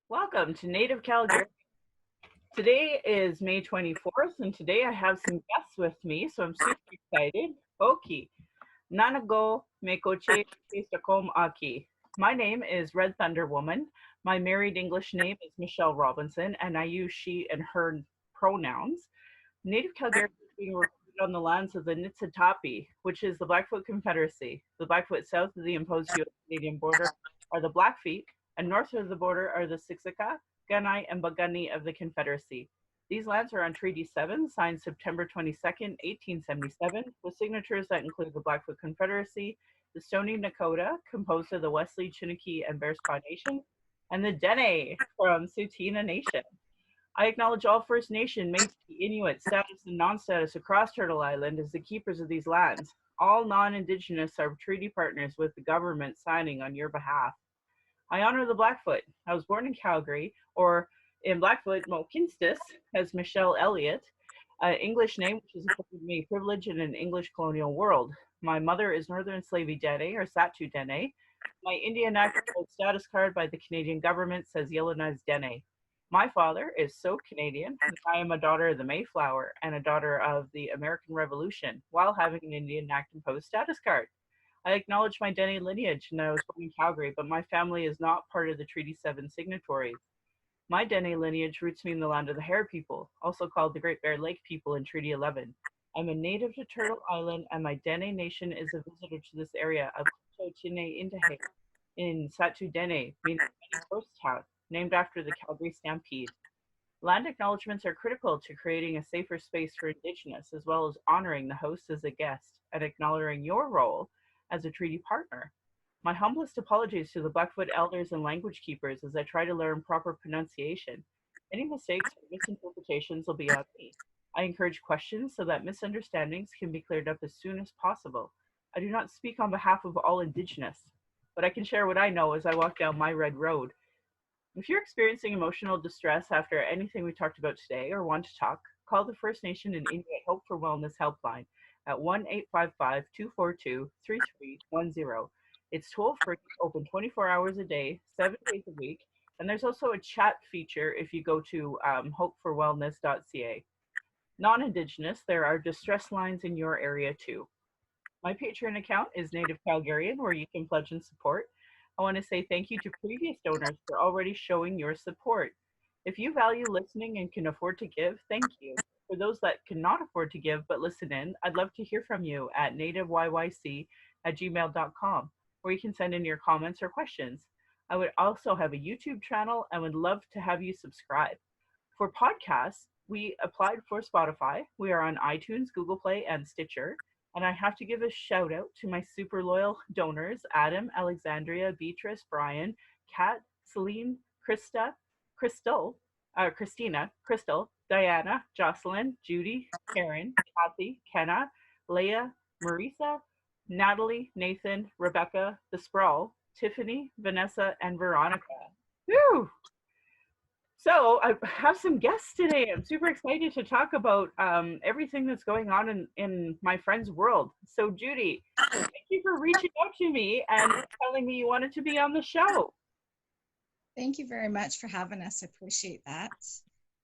Welcome to Native Calgary. Today is May 24th, and today I have some guests with me, so I'm super excited. Oki, Nanago Mekoche Takom Aki. My name is Red Thunder Woman. My married English name is Michelle Robinson, and I use she and her pronouns. Native Calgary is being recorded on the lands of the Niitsitapi, which is the Blackfoot Confederacy. The Blackfoot south of the imposed U.S.-Canadian border are the Blackfeet, and north of the border are the Siksika, Gunai, and Bagani of the Confederacy. These lands are on Treaty 7, signed September 22nd, 1877, with signatures that include the Blackfoot Confederacy, the Stoney Nakoda, composed of the Wesley, Chiniki, and Bearspaw Nations, and the Dene from Tsuut'ina Nation. I acknowledge all First Nation, Métis, Inuit, status, and non-status across Turtle Island as the keepers of these lands. All non-Indigenous are treaty partners with the government signing on your behalf. I honor the Blackfoot. I was born in Calgary, or in Blackfoot, Mokinstis, as Michelle Elliott, an English name which has afforded me privilege in an English colonial world. My mother is Northern Slavey Dene, or Satu Dene. My Indian National status card by the Canadian government says Yellowknives Dene. My father is so Canadian that I am a daughter of the Mayflower and a daughter of the American Revolution while having an Indian Act imposed status card. I acknowledge my Dene lineage and I was born in Calgary, but my family is not part of the Treaty 7 signatories. My Dene lineage roots me in the land of the Hare people, also called the Great Bear Lake people in Treaty 11. I'm a native to Turtle Island, and my Dene nation is a visitor to this area of Chine Indahe in Satu Dene, meaning ghost town, named after the Calgary Stampede. Land acknowledgements are critical to creating a safer space for Indigenous, as well as honoring the host as a guest and acknowledging your role as a treaty partner. My humblest apologies to the Blackfoot elders and language keepers as I try to learn proper pronunciation. Any mistakes or misinterpretations will be on me. I encourage questions so that misunderstandings can be cleared up as soon as possible. I do not speak on behalf of all Indigenous, but I can share what I know as I walk down my red road. If you're experiencing emotional distress after anything we talked about today or want to talk, call the First Nation and Inuit Hope for Wellness helpline at 1-855-242-3310. It's toll free, open 24 hours a day, 7 days a week, and there's also a chat feature if you go to hopeforwellness.ca. Non-Indigenous, there are distress lines in your area too. My Patreon account is Native Calgarian, where you can pledge and support. I want to say thank you to previous donors for already showing your support. If you value listening and can afford to give, thank you. For those that cannot afford to give but listen in, I'd love to hear from you at nativeyyc@gmail.com, where you can send in your comments or questions. I would also have a YouTube channel and would love to have you subscribe. For podcasts, we applied for Spotify. We are on iTunes, Google Play, and Stitcher. And I have to give a shout out to my super loyal donors, Adam, Alexandria, Beatrice, Brian, Kat, Celine, Christina, Crystal, Diana, Jocelyn, Judy, Karen, Kathy, Kenna, Leah, Marisa, Natalie, Nathan, Rebecca, The Sprawl, Tiffany, Vanessa, and Veronica. Woo! So I have some guests today. I'm super excited to talk about everything that's going on in my friend's world. So Judy, thank you for reaching out to me and telling me you wanted to be on the show. Thank you very much for having us. I appreciate that.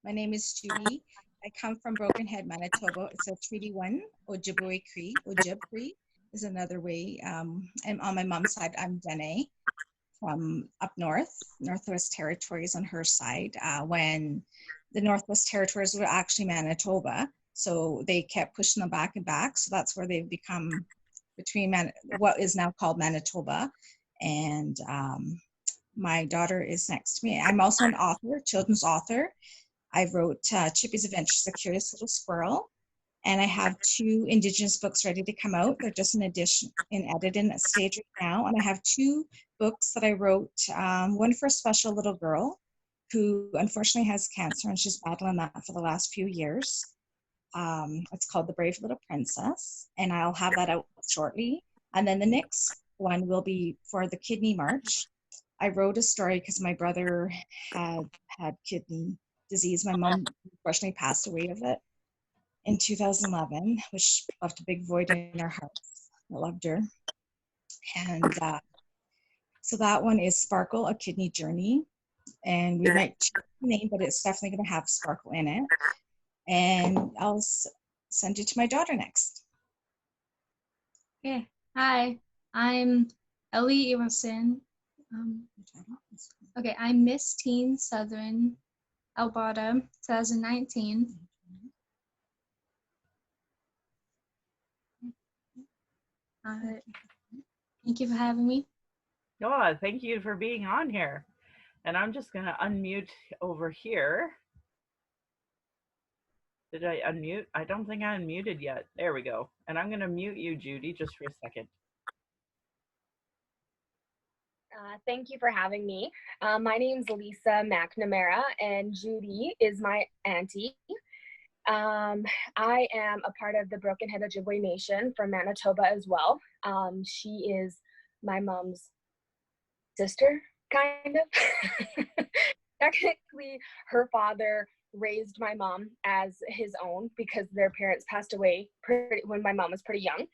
My name is Judy. I come from Broken Head, Manitoba. It's a Treaty 1, Ojibwe Cree. Ojib Cree is another way. And on my mom's side, I'm Dene from up north, Northwest Territories on her side, when the Northwest Territories were actually Manitoba. So they kept pushing them back and back. So that's where they've become between what is now called Manitoba. And my daughter is next to me. I'm also an author, children's author. I wrote Chippy's Adventures, A Curious Little Squirrel. And I have 2 Indigenous books ready to come out. They're just in editing stage right now. And I have 2 books that I wrote, one for a special little girl who unfortunately has cancer and she's battling that for the last few years. It's called The Brave Little Princess, and I'll have that out shortly. And then the next one will be for the Kidney March. I wrote a story because my brother had kidney disease. My mom unfortunately passed away of it in 2011, which left a big void in our hearts. I loved her. And so that one is Sparkle, A Kidney Journey. And we might change the name, but it's definitely going to have sparkle in it. And I'll send it to my daughter next. Okay, hi, I'm Judy Everson. Okay, I'm Miss Teen Southern Alberta 2019. Thank you for having me. Oh, thank you for being on here. And I'm just going to unmute over here. Did I unmute? I don't think I unmuted yet. There we go. And I'm going to mute you, Judy, just for a second. Thank you for having me. My name's Lisa McNamara, and Judy is my auntie. I am a part of the Broken Head Ojibwe Nation from Manitoba as well. She is my mom's sister, kind of. Technically, her father raised my mom as his own because their parents passed away when my mom was pretty young.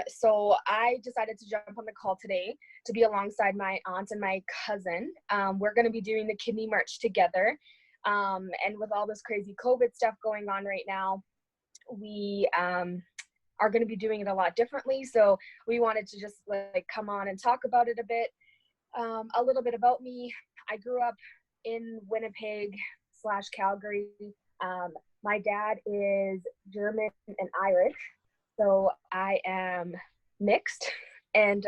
So I decided to jump on the call today to be alongside my aunt and my cousin. We're going to be doing the kidney march together. And with all this crazy COVID stuff going on right now, we are going to be doing it a lot differently. So we wanted to just like come on and talk about it a bit. A little bit about me. I grew up in Winnipeg / Calgary. My dad is German and Irish, so I am mixed. And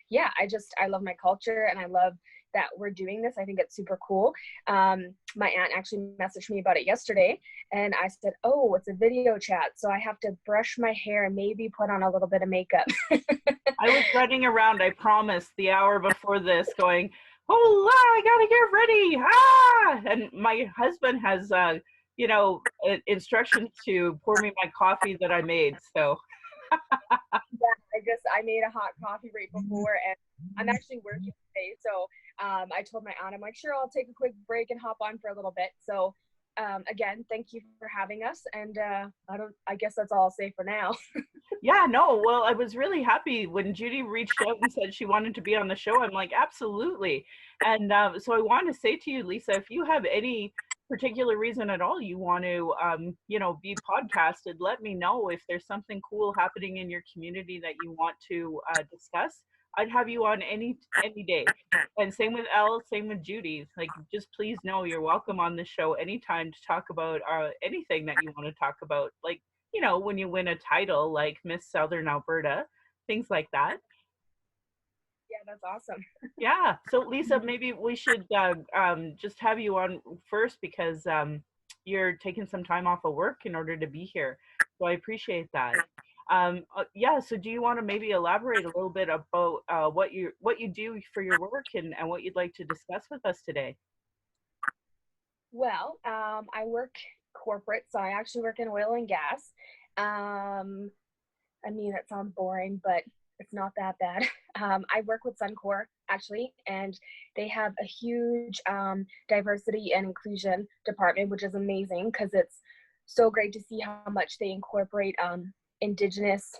yeah, I love my culture, and I love that we're doing this. I think it's super cool. My aunt actually messaged me about it yesterday, and I said, oh, it's a video chat, so I have to brush my hair and maybe put on a little bit of makeup. I was running around, I promise, the hour before this going, oh, I gotta get ready. And my husband has, instructions to pour me my coffee that I made. So. Yeah, I made a hot coffee right before, and I'm actually working today. So I told my aunt, I'm like, sure, I'll take a quick break and hop on for a little bit. So again, thank you for having us. And I guess that's all I'll say for now. Yeah, no, well, I was really happy when Judy reached out and said she wanted to be on the show. I'm like, absolutely. And so I want to say to you, Lisa, if you have any particular reason at all you want to, be podcasted, let me know. If there's something cool happening in your community that you want to discuss, I'd have you on any day. And same with Elle, same with Judy. Like, just please know you're welcome on the show anytime to talk about anything that you want to talk about. Like, when you win a title like Miss Southern Alberta, things like that. Yeah, that's awesome. Yeah. So Lisa, maybe we should just have you on first because you're taking some time off of work in order to be here. So I appreciate that. Yeah. So do you want to maybe elaborate a little bit about what you do for your work and what you'd like to discuss with us today? Well, I work corporate, so I actually work in oil and gas. I mean, that sounds boring, but it's not that bad. I work with Suncor actually, and they have a huge diversity and inclusion department, which is amazing because it's so great to see how much they incorporate Indigenous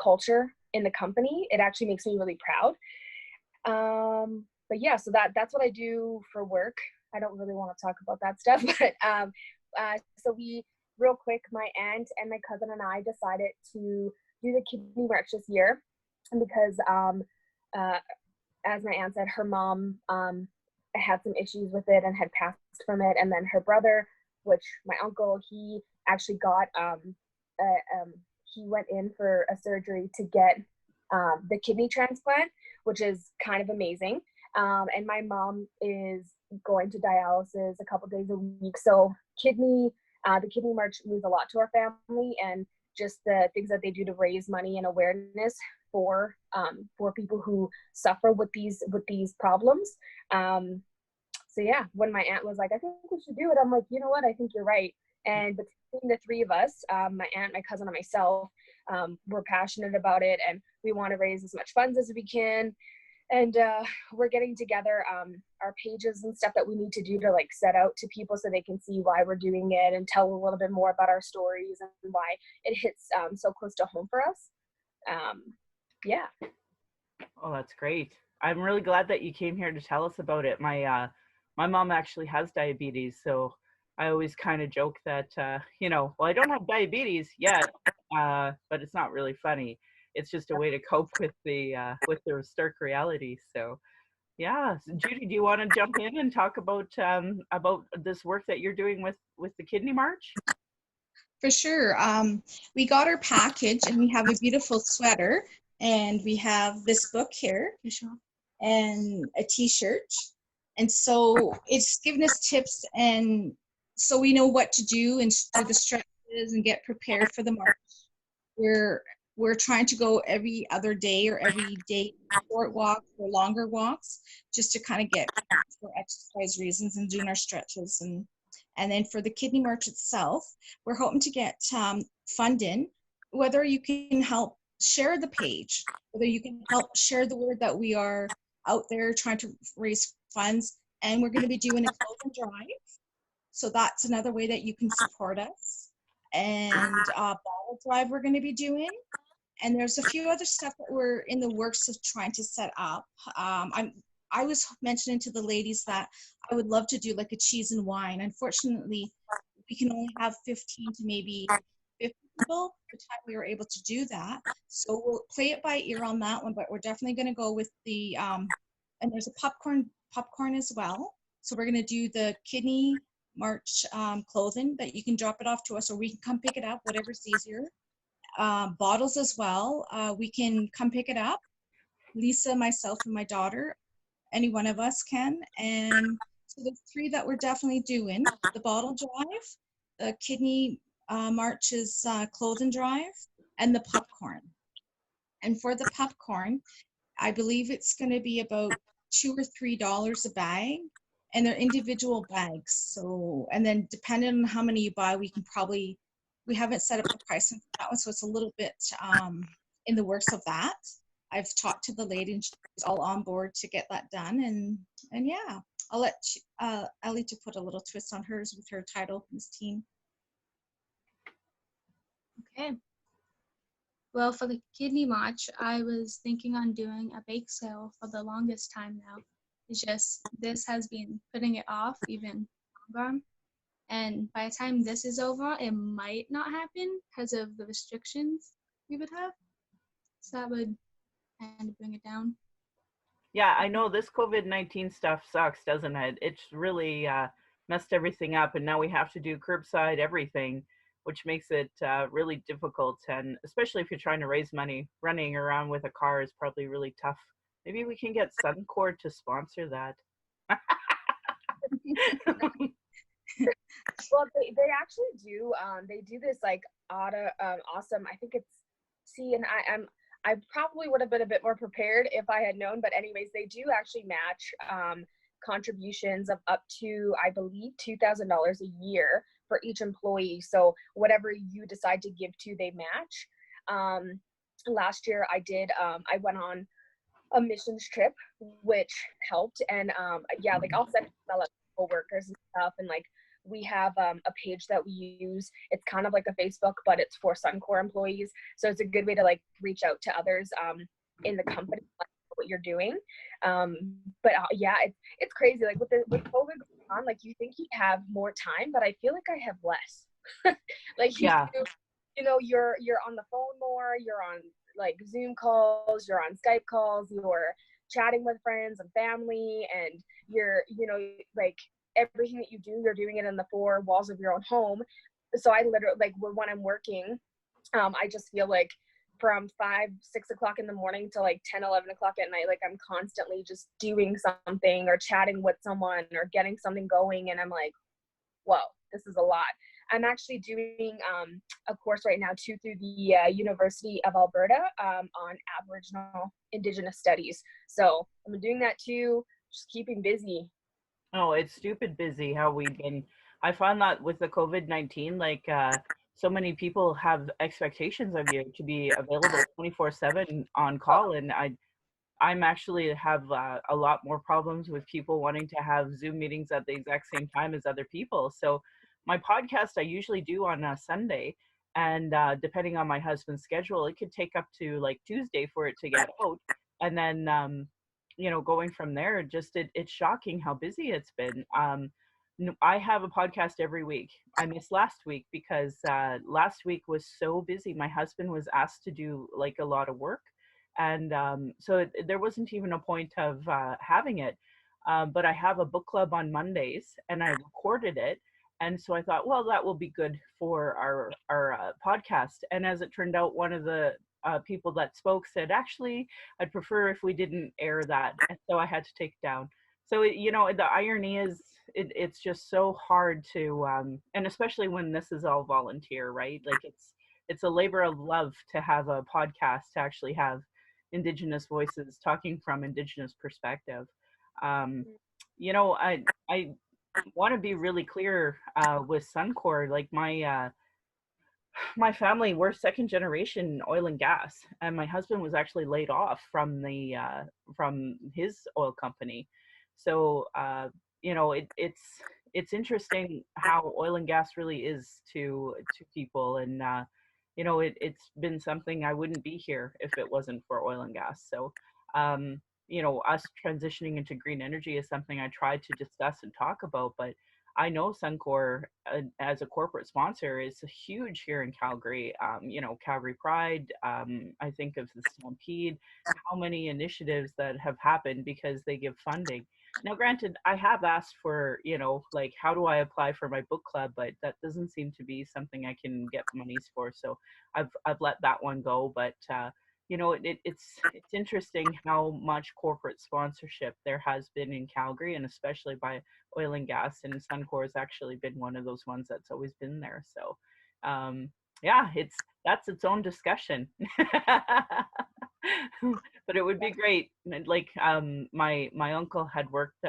culture in the company. It actually makes me really proud. But yeah, so that's what I do for work. I don't really want to talk about that stuff, but so real quick, my aunt and my cousin and I decided to do the kidney march this year because, as my aunt said, her mom had some issues with it and had passed from it, and then her brother, which my uncle, he actually got he went in for a surgery to get the kidney transplant, which is kind of amazing. And my mom is going to dialysis a couple days a week. So the kidney march means a lot to our family, and just the things that they do to raise money and awareness for people who suffer with these problems. So yeah, when my aunt was like, I think we should do it, I'm like, you know what, I think you're right. And between the three of us, my aunt, my cousin, and myself, we're passionate about it, and we want to raise as much funds as we can. And we're getting together our pages and stuff that we need to do to like set out to people so they can see why we're doing it and tell a little bit more about our stories and why it hits so close to home for us. Yeah. Oh, that's great. I'm really glad that you came here to tell us about it. My my mom actually has diabetes, so I always kind of joke that, well, I don't have diabetes yet, but it's not really funny. It's just a way to cope with the stark reality. So, yeah, so Judy, do you want to jump in and talk about this work that you're doing with the Kidney March? For sure. We got our package and we have a beautiful sweater, and we have this book here and a t-shirt. And so it's given us tips, and so we know what to do and do the stretches and get prepared for the march. We're trying to go every other day or every day, short walks or longer walks, just to kind of get for exercise reasons and doing our stretches. And then for the Kidney March itself, we're hoping to get funding, whether you can help share the page, whether you can help share the word that we are out there trying to raise funds. And we're going to be doing a clothing drive. So that's another way that you can support us. And bottle drive we're going to be doing. And there's a few other stuff that we're in the works of trying to set up. I was mentioning to the ladies that I would love to do like a cheese and wine. Unfortunately, we can only have 15 to maybe 50 people the time we were able to do that. So we'll play it by ear on that one, but we're definitely going to go with the, and there's a popcorn as well. So we're going to do the Kidney March clothing that you can drop it off to us, or we can come pick it up, whatever's easier. Bottles as well. We can come pick it up. Lisa, myself, and my daughter, any one of us can. And so the three that we're definitely doing: the bottle drive, the Kidney March's clothing drive, and the popcorn. And for the popcorn, I believe it's going to be about $2 or $3 a bag, and they're individual bags. So, and then depending on how many you buy, we haven't set up the pricing for that one, so it's a little bit in the works of that. I've talked to the lady and she's all on board to get that done. And yeah, I'll let Ellie to put a little twist on hers with her title, Miss Teen. Okay. Well, for the Kidney March, I was thinking on doing a bake sale for the longest time now. It's just this has been putting it off even longer. And by the time this is over, it might not happen because of the restrictions we would have. So that would kind of bring it down. Yeah, I know this COVID-19 stuff sucks, doesn't it? It's really messed everything up, and now we have to do curbside everything, which makes it really difficult. And especially if you're trying to raise money, running around with a car is probably really tough. Maybe we can get Suncor to sponsor that. Well, they actually do. They do this like awesome. I think it's and I probably would have been a bit more prepared if I had known. But anyways, they do actually match contributions of up to, I believe, $2,000 a year for each employee. So whatever you decide to give to, they match. Last year I did. I went on a missions trip, which helped. And yeah, like I'll send my coworkers and stuff, and like we have a page that we use. It's kind of like a Facebook, but it's for Suncor employees. So it's a good way to like reach out to others in the company, like what you're doing. But yeah, it's crazy. Like with COVID going on, like you think you have more time, but I feel like I have less. Like Yeah. You're on the phone more. You're on like Zoom calls. You're on Skype calls. You're chatting with friends and family, and you're like everything that you do, you're doing it in the four walls of your own home. So I literally, like when I'm working, I just feel like from 5, 6 o'clock in the morning to like 10, 11 o'clock at night, like I'm constantly just doing something or chatting with someone or getting something going. And I'm like, whoa, this is a lot. I'm actually doing a course right now too through the University of Alberta on Aboriginal Indigenous Studies. So I'm doing that too, just keeping busy. Oh, it's stupid busy how we've been. I found that with the COVID-19, like so many people have expectations of you to be available 24/7 on call, and I'm actually have a lot more problems with people wanting to have Zoom meetings at the exact same time as other people. So my podcast I usually do on a Sunday, and depending on my husband's schedule, it could take up to like Tuesday for it to get out, and then going from there, it's shocking how busy it's been. I have a podcast every week. I missed last week because last week was so busy. My husband was asked to do like a lot of work, and so there wasn't even a point of having it. But I have a book club on Mondays, and I recorded it, and so I thought, well, that will be good for our podcast. And as it turned out, one of the people that spoke said, actually, I'd prefer if we didn't air that, and so I had to take it down. So the irony is, it's just so hard to, and especially when this is all volunteer, right? Like it's a labor of love to have a podcast, to actually have Indigenous voices talking from Indigenous perspective. Um, I want to be really clear with Suncor. Like my family, we're second generation oil and gas, and my husband was actually laid off from the from his oil company. So it's interesting how oil and gas really is to people, and it's been something. I wouldn't be here if it wasn't for oil and gas. So us transitioning into green energy is something I tried to discuss and talk about, but I know Suncor, as a corporate sponsor, is huge here in Calgary. Calgary Pride. I think of the Stampede. How many initiatives that have happened because they give funding. Now, granted, I have asked for, like, how do I apply for my book club, but that doesn't seem to be something I can get monies for. So I've let that one go. But it's interesting how much corporate sponsorship there has been in Calgary, and especially by oil and gas, and Suncor has actually been one of those ones that's always been there. So yeah, that's its own discussion. But it would be great. Like my uncle had worked,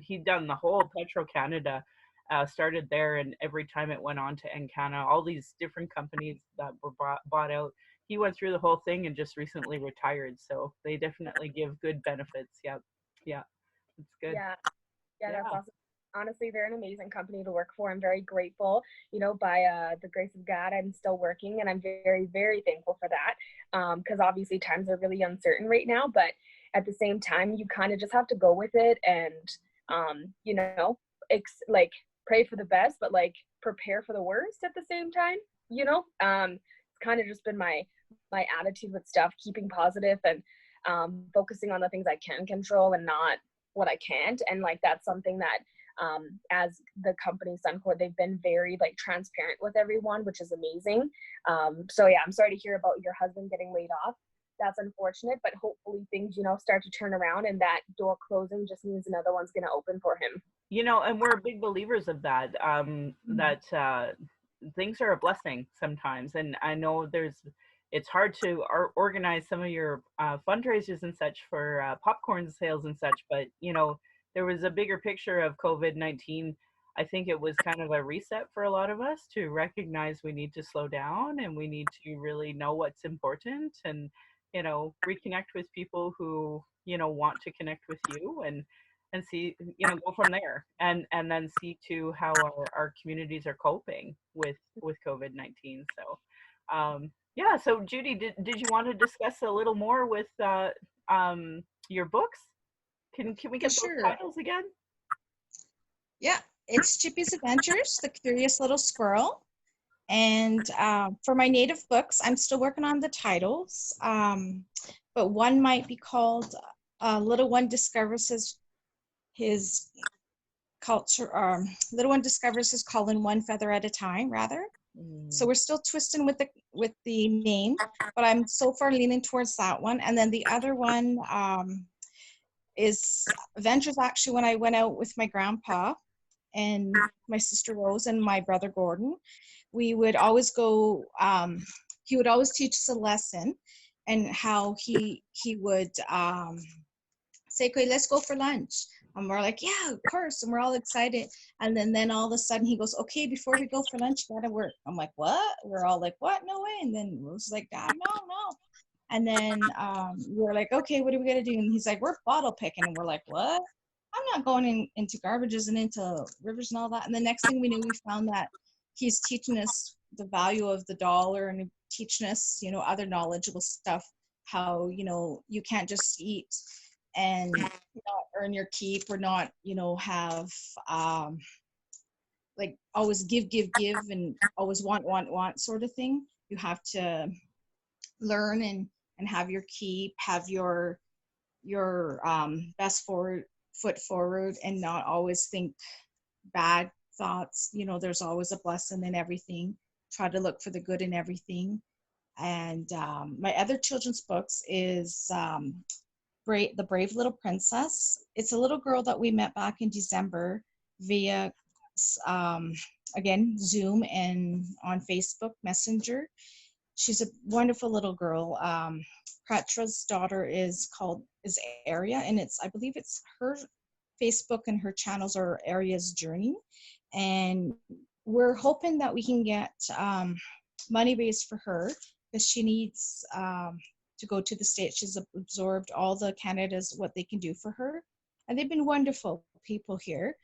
he'd done the whole Petro Canada, started there, and every time it went on to Encana, all these different companies that were bought out, he went through the whole thing and just recently retired. So they definitely give good benefits. Yep. Yeah, it's good. Yeah, that's awesome. Honestly, they're an amazing company to work for. I'm very grateful, by the grace of God, I'm still working, and I'm very, very thankful for that, because obviously times are really uncertain right now, but at the same time, you kind of just have to go with it, and like, pray for the best, but like prepare for the worst at the same time. It's kind of just been my attitude with stuff, keeping positive and focusing on the things I can control and not what I can't. And like that's something that as the company Suncor, they've been very like transparent with everyone, which is amazing. So yeah, I'm sorry to hear about your husband getting laid off. That's unfortunate, but hopefully things start to turn around, and that door closing just means another one's going to open for him. And we're big believers of that, that things are a blessing sometimes. And I know it's hard to organize some of your fundraisers and such for popcorn sales and such, but there was a bigger picture of COVID-19. I think it was kind of a reset for a lot of us to recognize we need to slow down, and we need to really know what's important, and reconnect with people who want to connect with you, and see, go from there, and then see to how our communities are coping with COVID-19. So yeah, so Judy, did you want to discuss a little more with your books? Can we get those titles again? Yeah, it's Chippy's Adventures, The Curious Little Squirrel. And for my native books, I'm still working on the titles, but one might be called Little One Discovers his culture, Little One Discovers his calling one feather at a time, rather. So we're still twisting with the name, but I'm so far leaning towards that one. And then the other one is Adventures, actually, when I went out with my grandpa and my sister Rose and my brother Gordon. We would always go, he would always teach us a lesson, and how he would say, okay, let's go for lunch. And we're like, yeah, of course. And we're all excited. And then all of a sudden he goes, okay, before we go for lunch, you gotta work. I'm like, what? We're all like, what? No way. And then Rose was like, Dad, no. And then we're like, okay, what are we gonna do? And he's like, we're bottle picking. And we're like, what? I'm not going into garbages and into rivers and all that. And the next thing we knew, we found that he's teaching us the value of the dollar, and teaching us, other knowledgeable stuff, how, you can't just eat and not earn your keep, or not, have like always give and always want sort of thing. You have to learn and have your keep, have your best foot forward, and not always think bad thoughts. There's always a blessing in everything. Try to look for the good in everything. And my other children's books is The Brave Little Princess. It's a little girl that we met back in December via, again, Zoom and on Facebook Messenger. She's a wonderful little girl. Petra's daughter is Aria, and I believe it's her Facebook and her channels are Aria's Journey. And we're hoping that we can get money raised for her, because she needs to go to the States. She's absorbed all the Canada's what they can do for her. And they've been wonderful people here.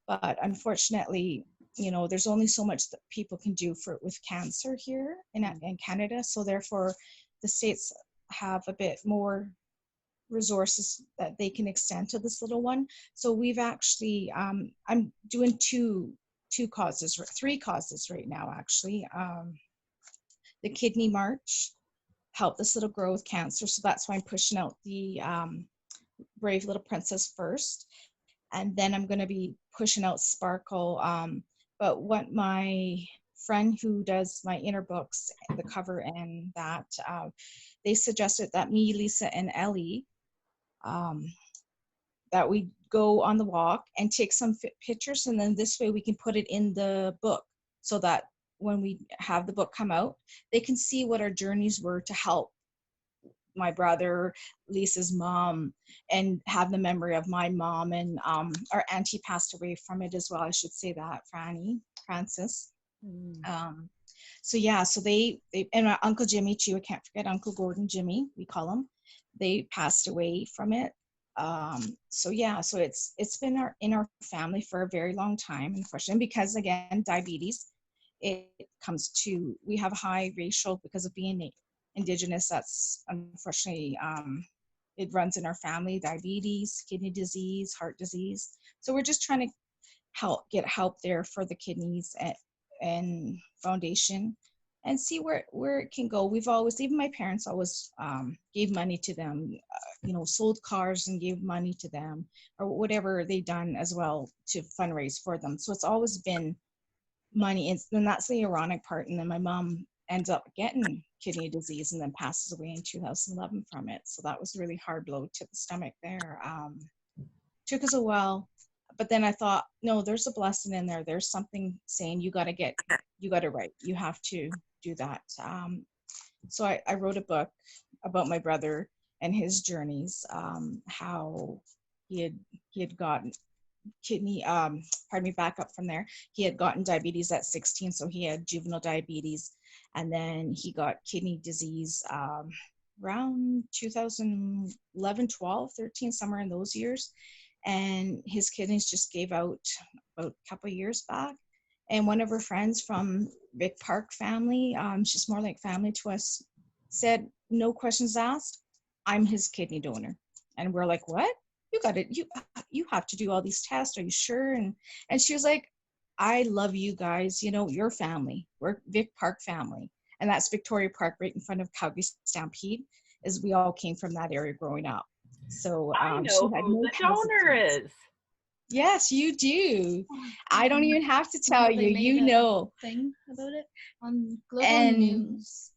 But unfortunately, there's only so much that people can do with cancer here in Canada. So therefore, the States have a bit more resources that they can extend to this little one. So we've actually, I'm doing three causes right now, actually. The Kidney March, help this little girl with cancer. So that's why I'm pushing out the Brave Little Princess first. And then I'm going to be pushing out Sparkle. But what my friend who does my inner books, the cover and that, they suggested that me, Lisa, and Ellie, that we go on the walk and take some pictures, and then this way we can put it in the book, so that when we have the book come out, they can see what our journeys were to help my brother, Lisa's mom, and have the memory of my mom. And our auntie passed away from it as well, I should say that, Francis. So yeah, so they and my Uncle Jimmy too, I can't forget Uncle Gordon Jimmy, we call him. They passed away from it. So yeah, so it's been in our family for a very long time, unfortunately, because again, diabetes, it comes to, we have high racial, because of being Indigenous, that's unfortunately, it runs in our family, diabetes, kidney disease, heart disease. So we're just trying to get help there for the kidneys and foundation, and see where it can go. We've always, even my parents always gave money to them, sold cars and gave money to them, or whatever they've done as well to fundraise for them. So it's always been money. And that's the ironic part. And then my mom ends up getting kidney disease and then passes away in 2011 from it. So that was a really hard blow to the stomach there. Took us a while, but then I thought, no, there's a blessing in there. There's something saying you got to write. You have to do that. So I wrote a book about my brother and his journeys, how he had gotten kidney, back up from there. He had gotten diabetes at 16, so he had juvenile diabetes, and then he got kidney disease around 2011, 12, 13, somewhere in those years. And his kidneys just gave out about a couple of years back. And one of her friends from Vic Park family, she's more like family to us, said, no questions asked, I'm his kidney donor. And we're like, what? You got it. You have to do all these tests. Are you sure? And she was like, I love you guys. Your family. We're Vic Park family. And that's Victoria Park, right in front of Calgary Stampede, as we all came from that area growing up. So I know who the donor is. Yes, you do. I don't even have to tell you. You know. Thing about it on Global News.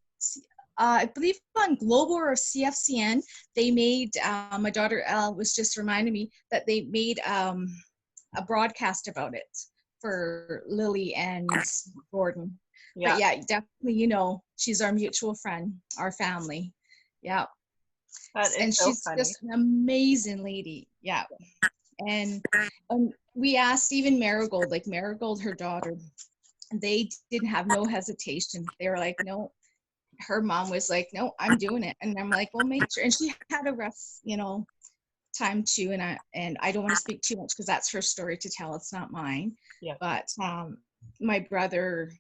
I believe on Global or CFCN, they made, my daughter Elle was just reminding me that they made a broadcast about it for Lily and Gordon. Yeah. But yeah, definitely, she's our mutual friend, our family. Yeah. And so she's funny. Just an amazing lady. Yeah. And we asked even Marigold, her daughter, they didn't have no hesitation. They were like, no. Her mom was like, no, I'm doing it. And I'm like, well, make sure. And she had a rough, time too. And I don't want to speak too much because that's her story to tell. It's not mine. Yeah. But my brother,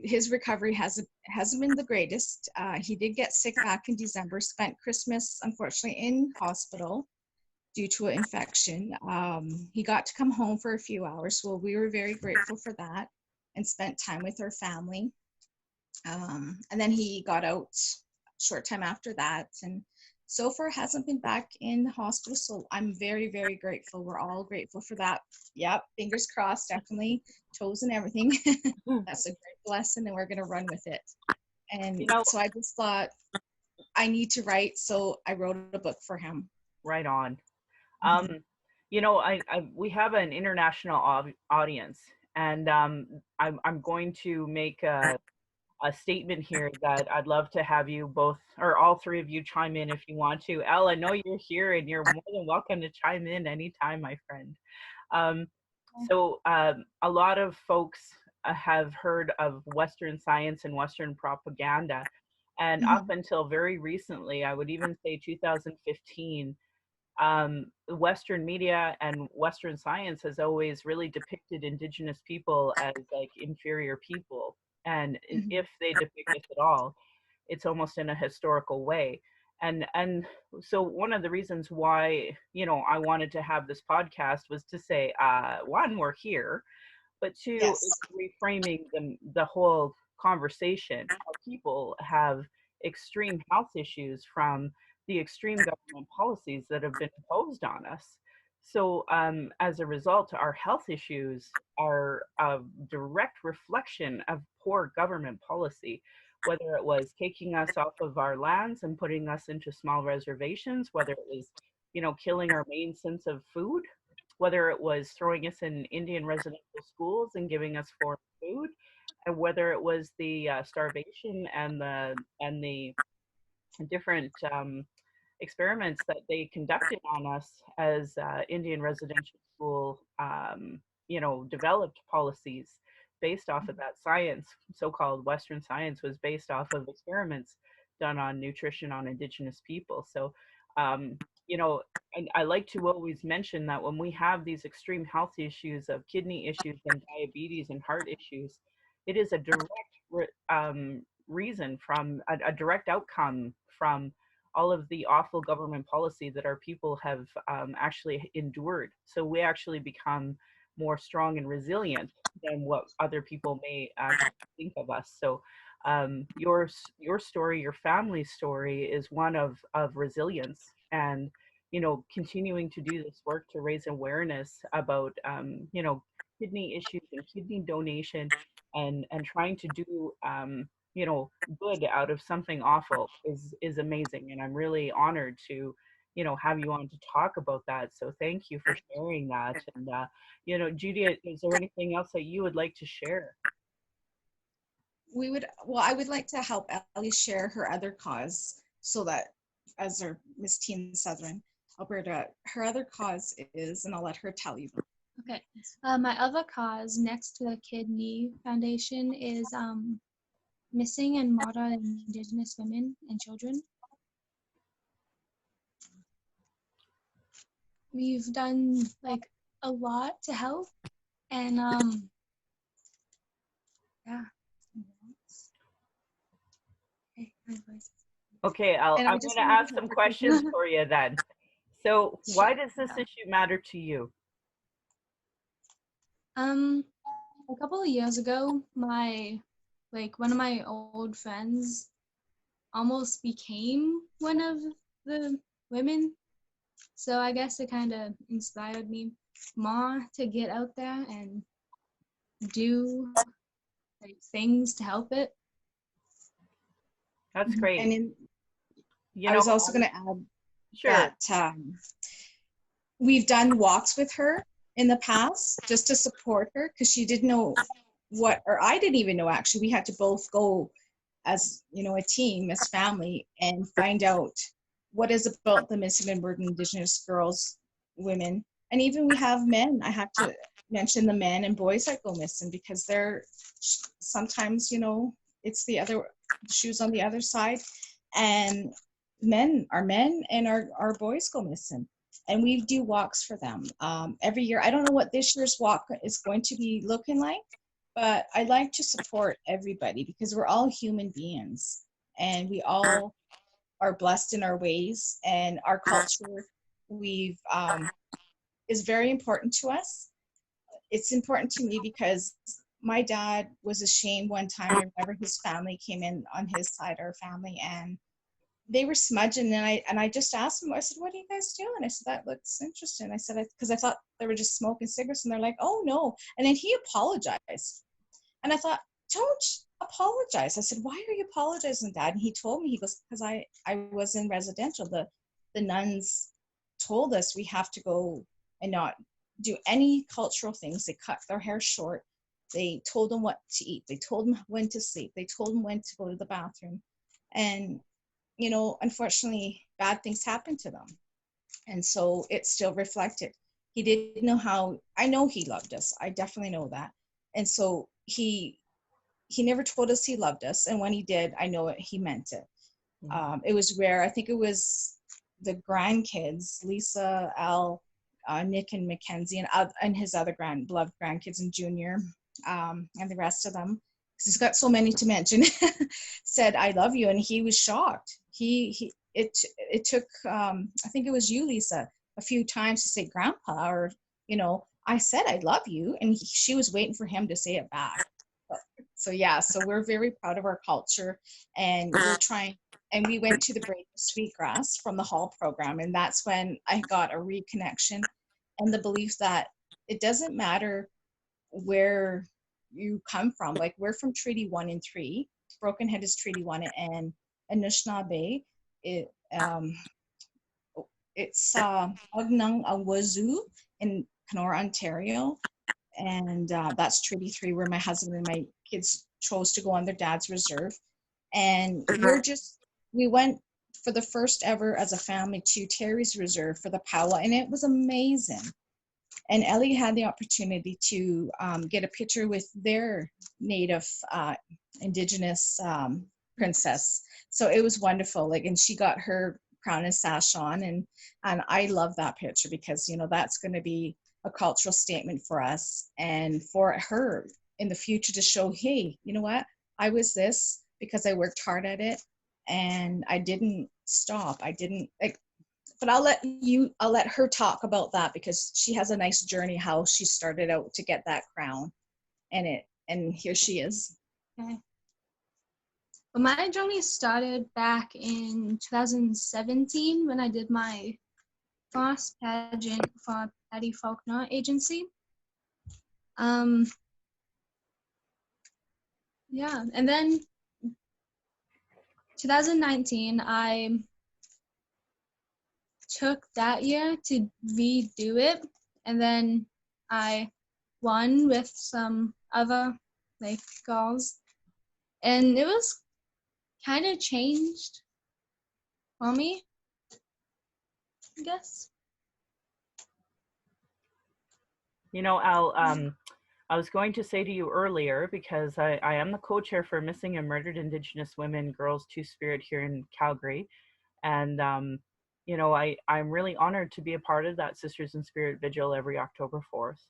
his recovery hasn't been the greatest. He did get sick back in December, spent Christmas, unfortunately, in hospital. due to an infection. He got to come home for a few hours. Well, we were very grateful for that and spent time with our family. And then he got out a short time after that, and so far hasn't been back in the hospital. So I'm very, very grateful. We're all grateful for that. Yep, fingers crossed, definitely toes and everything. That's a great blessing, and we're gonna run with it. And so I just thought I need to write, so I wrote a book for him. Right on. We have an international audience, and I'm going to make a statement here that I'd love to have you both, or all three of you, chime in if you want to. Elle, I know you're here, and you're more than welcome to chime in anytime, my friend. A lot of folks have heard of Western science and Western propaganda, and up until very recently, I would even say 2015, Western media and Western science has always really depicted Indigenous people as like inferior people. And if they depict us at all, it's almost in a historical way. And so one of the reasons why, I wanted to have this podcast was to say, one, we're here, but two, it's reframing the whole conversation. How people have extreme health issues from the extreme government policies that have been imposed on us. So as a result, our health issues are a direct reflection of poor government policy, whether it was taking us off of our lands and putting us into small reservations, whether it was, killing our main sense of food, whether it was throwing us in Indian residential schools and giving us foreign food, and whether it was the starvation and the different experiments that they conducted on us as Indian residential school, developed policies based off of that science. So-called Western science was based off of experiments done on nutrition on Indigenous people. So, I like to always mention that when we have these extreme health issues of kidney issues and diabetes and heart issues, it is a direct reason from a direct outcome from all of the awful government policy that our people have actually endured. So we actually become more strong and resilient than what other people may actually think of us. So your story, your family's story, is one of resilience, and continuing to do this work to raise awareness about kidney issues and kidney donation, and trying to do good out of something awful is amazing. And I'm really honored to have you on to talk about that. So thank you for sharing that. And Judy, is there anything else that you would like to share? I would like to help Ellie share her other cause, so that as our Miss Teen Southern Alberta, her other cause is, and I'll let her tell you. Okay. My other cause next to the Kidney Foundation is missing and murdered Indigenous women and children. We've done like a lot to help, and yeah. Okay, I'm going to ask some questions for you then. So why does this issue matter to you? A couple of years ago, one of my old friends almost became one of the women. So I guess it kind of inspired me more to get out there and do things to help it. That's great. And I was also going to add that we've done walks with her in the past just to support her, because she didn't know I didn't even know, actually. We had to both go as a team, as family, and find out what is about the missing and murdered Indigenous girls, women, and even we have men. I have to mention the men and boys that go missing, because they're sometimes it's the other shoes on the other side, and men and our boys go missing, and we do walks for them every year. I don't know what this year's walk is going to be looking like, but I like to support everybody, because we're all human beings and we all are blessed in our ways, and our culture we've is very important to us. It's important to me because my dad was ashamed one time. I remember his family came in on his side, our family, and they were smudging, and I just asked them, I said, what are you guys doing? I said, that looks interesting. I said, because I thought they were just smoking cigarettes, and they're like, oh no. And then he apologized. And I thought, don't apologize. I said, why are you apologizing, Dad? And he told me, he goes, because I was in residential. The nuns told us we have to go and not do any cultural things. They cut their hair short. They told them what to eat. They told them when to sleep. They told them when to go to the bathroom. And, you know, unfortunately, bad things happened to them. And so it still reflected. He didn't know how, I know he loved us. I definitely know that. And so he never told us he loved us. And when he did, I know he meant it. It was rare. I think it was the grandkids, Lisa, Al, Nick, and Mackenzie, and his other beloved grandkids, and Junior, and the rest of them, because he's got so many to mention, said, I love you. And he was shocked. It took, I think it was you, Lisa, a few times to say grandpa, or, you know, I said, I love you. And she was waiting for him to say it back. So yeah, so we're very proud of our culture, and we're trying, and we went to the Break of Sweetgrass from the Hall program, and that's when I got a reconnection and the belief that it doesn't matter where you come from. Like, we're from Treaty 1 and 3. Broken Head is Treaty 1, and Anishinaabe, it's Agnang Awazu in Kenora, Ontario. And that's Treaty 3, where my husband and my kids chose to go on their dad's reserve. And we went for the first ever as a family to Terry's Reserve for the powwow, and it was amazing. And Ellie had the opportunity to get a picture with their native Indigenous princess. So it was wonderful. Like, and she got her crown and sash on, and I love that picture, because, you know, that's going to be a cultural statement for us and for her in the future, to show, hey, you know what, I was this because I worked hard at it, and I didn't stop. I didn't, like, but I'll let her talk about that, because she has a nice journey, how she started out to get that crown, and here she is. Okay. Well, my journey started back in 2017 when I did my first pageant for Patty Faulkner Agency. Yeah, and then 2019, I took that year to redo it, and then I won with some other like girls, and it was kind of changed for me, I guess. You know, Al, I was going to say to you earlier, because I am the co-chair for Missing and Murdered Indigenous Women, Girls, Two-Spirit here in Calgary. And, you know, I'm really honored to be a part of that Sisters in Spirit Vigil every October 4th.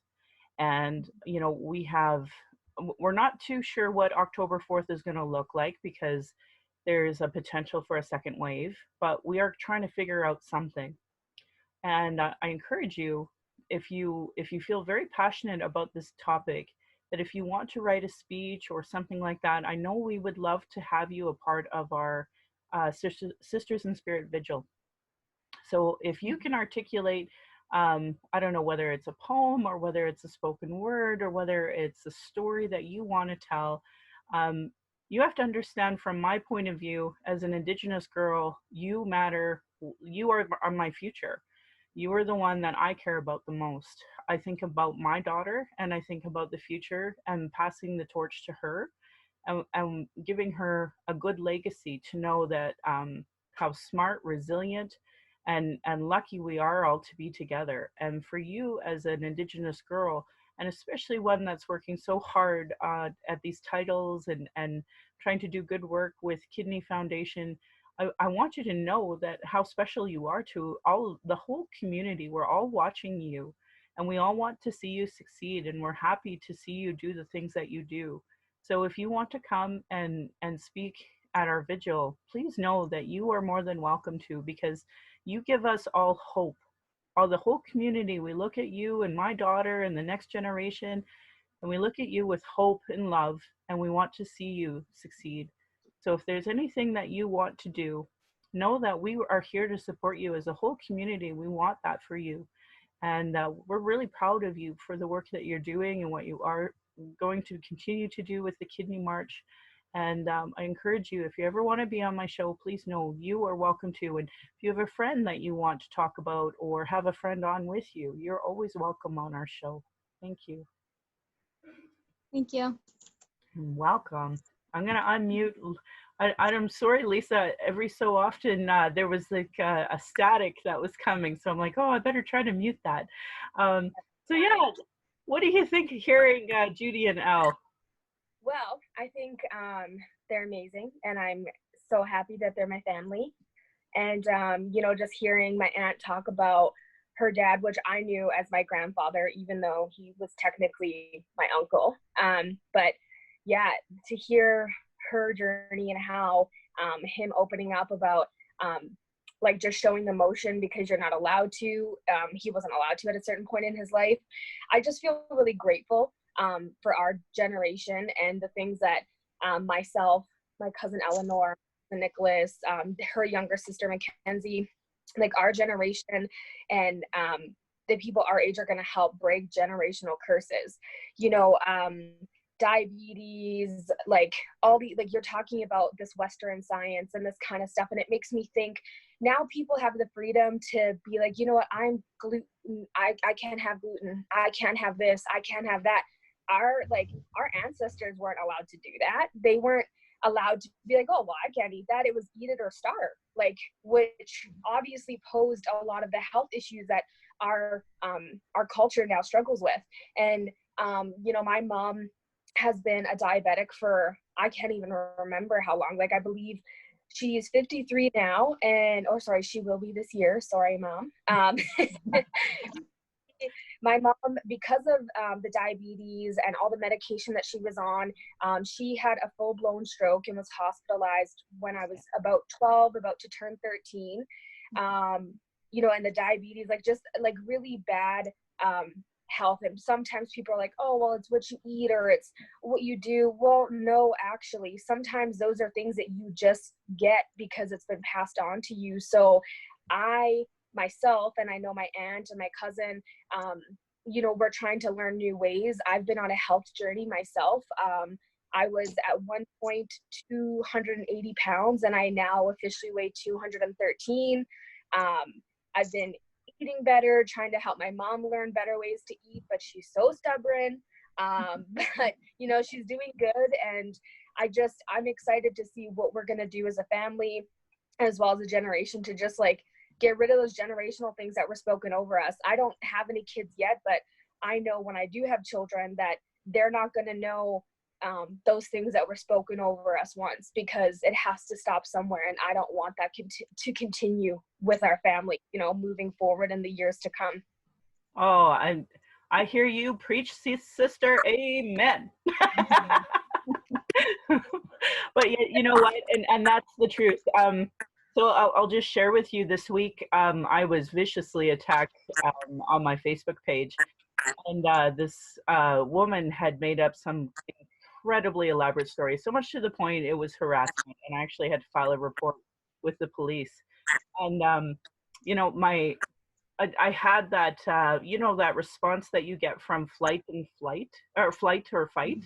And, you know, we're not too sure what October 4th is going to look like, because there's a potential for a second wave, but we are trying to figure out something. And I encourage you, if you feel very passionate about this topic, that if you want to write a speech or something like that, I know we would love to have you a part of our Sisters in Spirit Vigil. So if you can articulate, I don't know whether it's a poem or whether it's a spoken word or whether it's a story that you want to tell, you have to understand, from my point of view as an Indigenous girl, you matter. You are my future. You are the one that I care about the most. I think about my daughter, and I think about the future and passing the torch to her, and giving her a good legacy to know that how smart, resilient, and lucky we are all to be together. And for you as an Indigenous girl, and especially one that's working so hard at these titles and trying to do good work with Kidney Foundation, I want you to know that how special you are to the whole community. We're all watching you, and we all want to see you succeed, and we're happy to see you do the things that you do. So if you want to come and speak at our vigil, please know that you are more than welcome to, because you give us all hope all the whole community, we look at you and my daughter and the next generation, and we look at you with hope and love, and we want to see you succeed. So if there's anything that you want to do, know that we are here to support you as a whole community. We want that for you. And we're really proud of you for the work that you're doing and what you are going to continue to do with the Kidney March. And I encourage you, if you ever want to be on my show, please know you are welcome to. And if you have a friend that you want to talk about or have a friend on with you, you're always welcome on our show. Thank you. Thank you. Welcome. I'm going to unmute. I'm sorry, Lisa. Every so often there was like a static that was coming. So I'm like, oh, I better try to mute that. So yeah, what do you think hearing Judy and Al? Well, I think they're amazing, and I'm so happy that they're my family. And, just hearing my aunt talk about her dad, which I knew as my grandfather, even though he was technically my uncle. But yeah, to hear her journey and how him opening up about like just showing emotion because you're not allowed to, he wasn't allowed to at a certain point in his life. I just feel really grateful for our generation and the things that myself, my cousin Eleanor, Nicholas, her younger sister Mackenzie, like our generation and the people our age are going to help break generational curses. Diabetes, like all the, like you're talking about this Western science and this kind of stuff, and it makes me think now people have the freedom to be like, you know what, I'm gluten, I can't have gluten, I can't have this, I can't have that. Our ancestors weren't allowed to do that. They weren't allowed to be like, oh well, I can't eat that. It was eat it or starve, like, which obviously posed a lot of the health issues that our culture now struggles with. And my mom has been a diabetic for, I can't even remember how long. Like, I believe she's 53 now, and she will be this year. Sorry, Mom. My mom, because of the diabetes and all the medication that she was on, she had a full-blown stroke and was hospitalized when I was about 12, about to turn 13. And the diabetes, like, just like really bad health. And sometimes people are like, oh, well, it's what you eat or it's what you do. Well, no, actually, sometimes those are things that you just get because it's been passed on to you. So I myself, and I know my aunt and my cousin, we're trying to learn new ways. I've been on a health journey myself. I was at one point 280 pounds, and I now officially weigh 213. I've been eating better, trying to help my mom learn better ways to eat, but she's so stubborn. But she's doing good, and I'm excited to see what we're gonna do as a family, as well as a generation, to just like get rid of those generational things that were spoken over us. I don't have any kids yet, but I know when I do have children that they're not going to know those things that were spoken over us once, because it has to stop somewhere. And I don't want that to continue with our family, moving forward in the years to come. Oh, I hear you preach, sister. Amen. But you know what? And that's the truth. So I'll just share with you this week, I was viciously attacked on my Facebook page. And this woman had made up some incredibly elaborate story, so much to the point it was harassment. And I actually had to file a report with the police. And, I had that, that response that you get from flight or fight.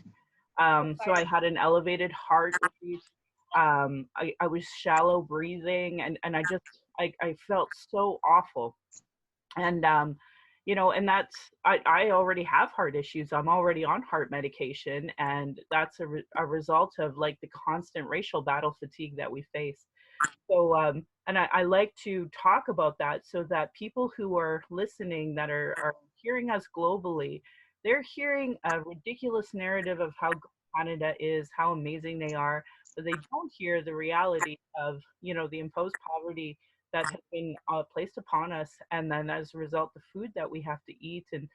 So I had an elevated heart rate. I was shallow breathing, and I felt so awful. And, and that's, I already have heart issues. I'm already on heart medication, and that's a result of like the constant racial battle fatigue that we face. So, and I like to talk about that so that people who are listening that are hearing us globally, they're hearing a ridiculous narrative of how Canada is, how amazing they are, but they don't hear the reality of, the imposed poverty that has been placed upon us. And then as a result, the food that we have to eat and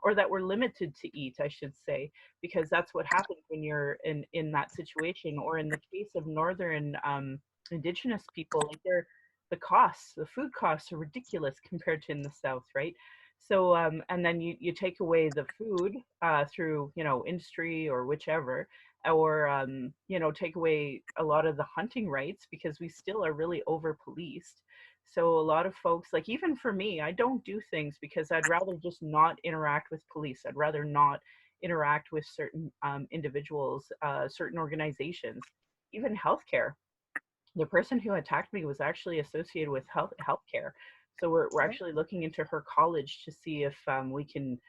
or that we're limited to eat, I should say, because that's what happens when you're in that situation. Or in the case of Northern Indigenous people, like the costs, the food costs are ridiculous compared to in the South, right? So, and then you take away the food through, you know, industry or whichever, or, you know, take away a lot of the hunting rights because we still are really over policed. So a lot of folks, like even for me, I don't do things because I'd rather just not interact with police. I'd rather not interact with certain individuals, certain organizations, even healthcare. The person who attacked me was actually associated with healthcare. So we're actually looking into her college to see if we can,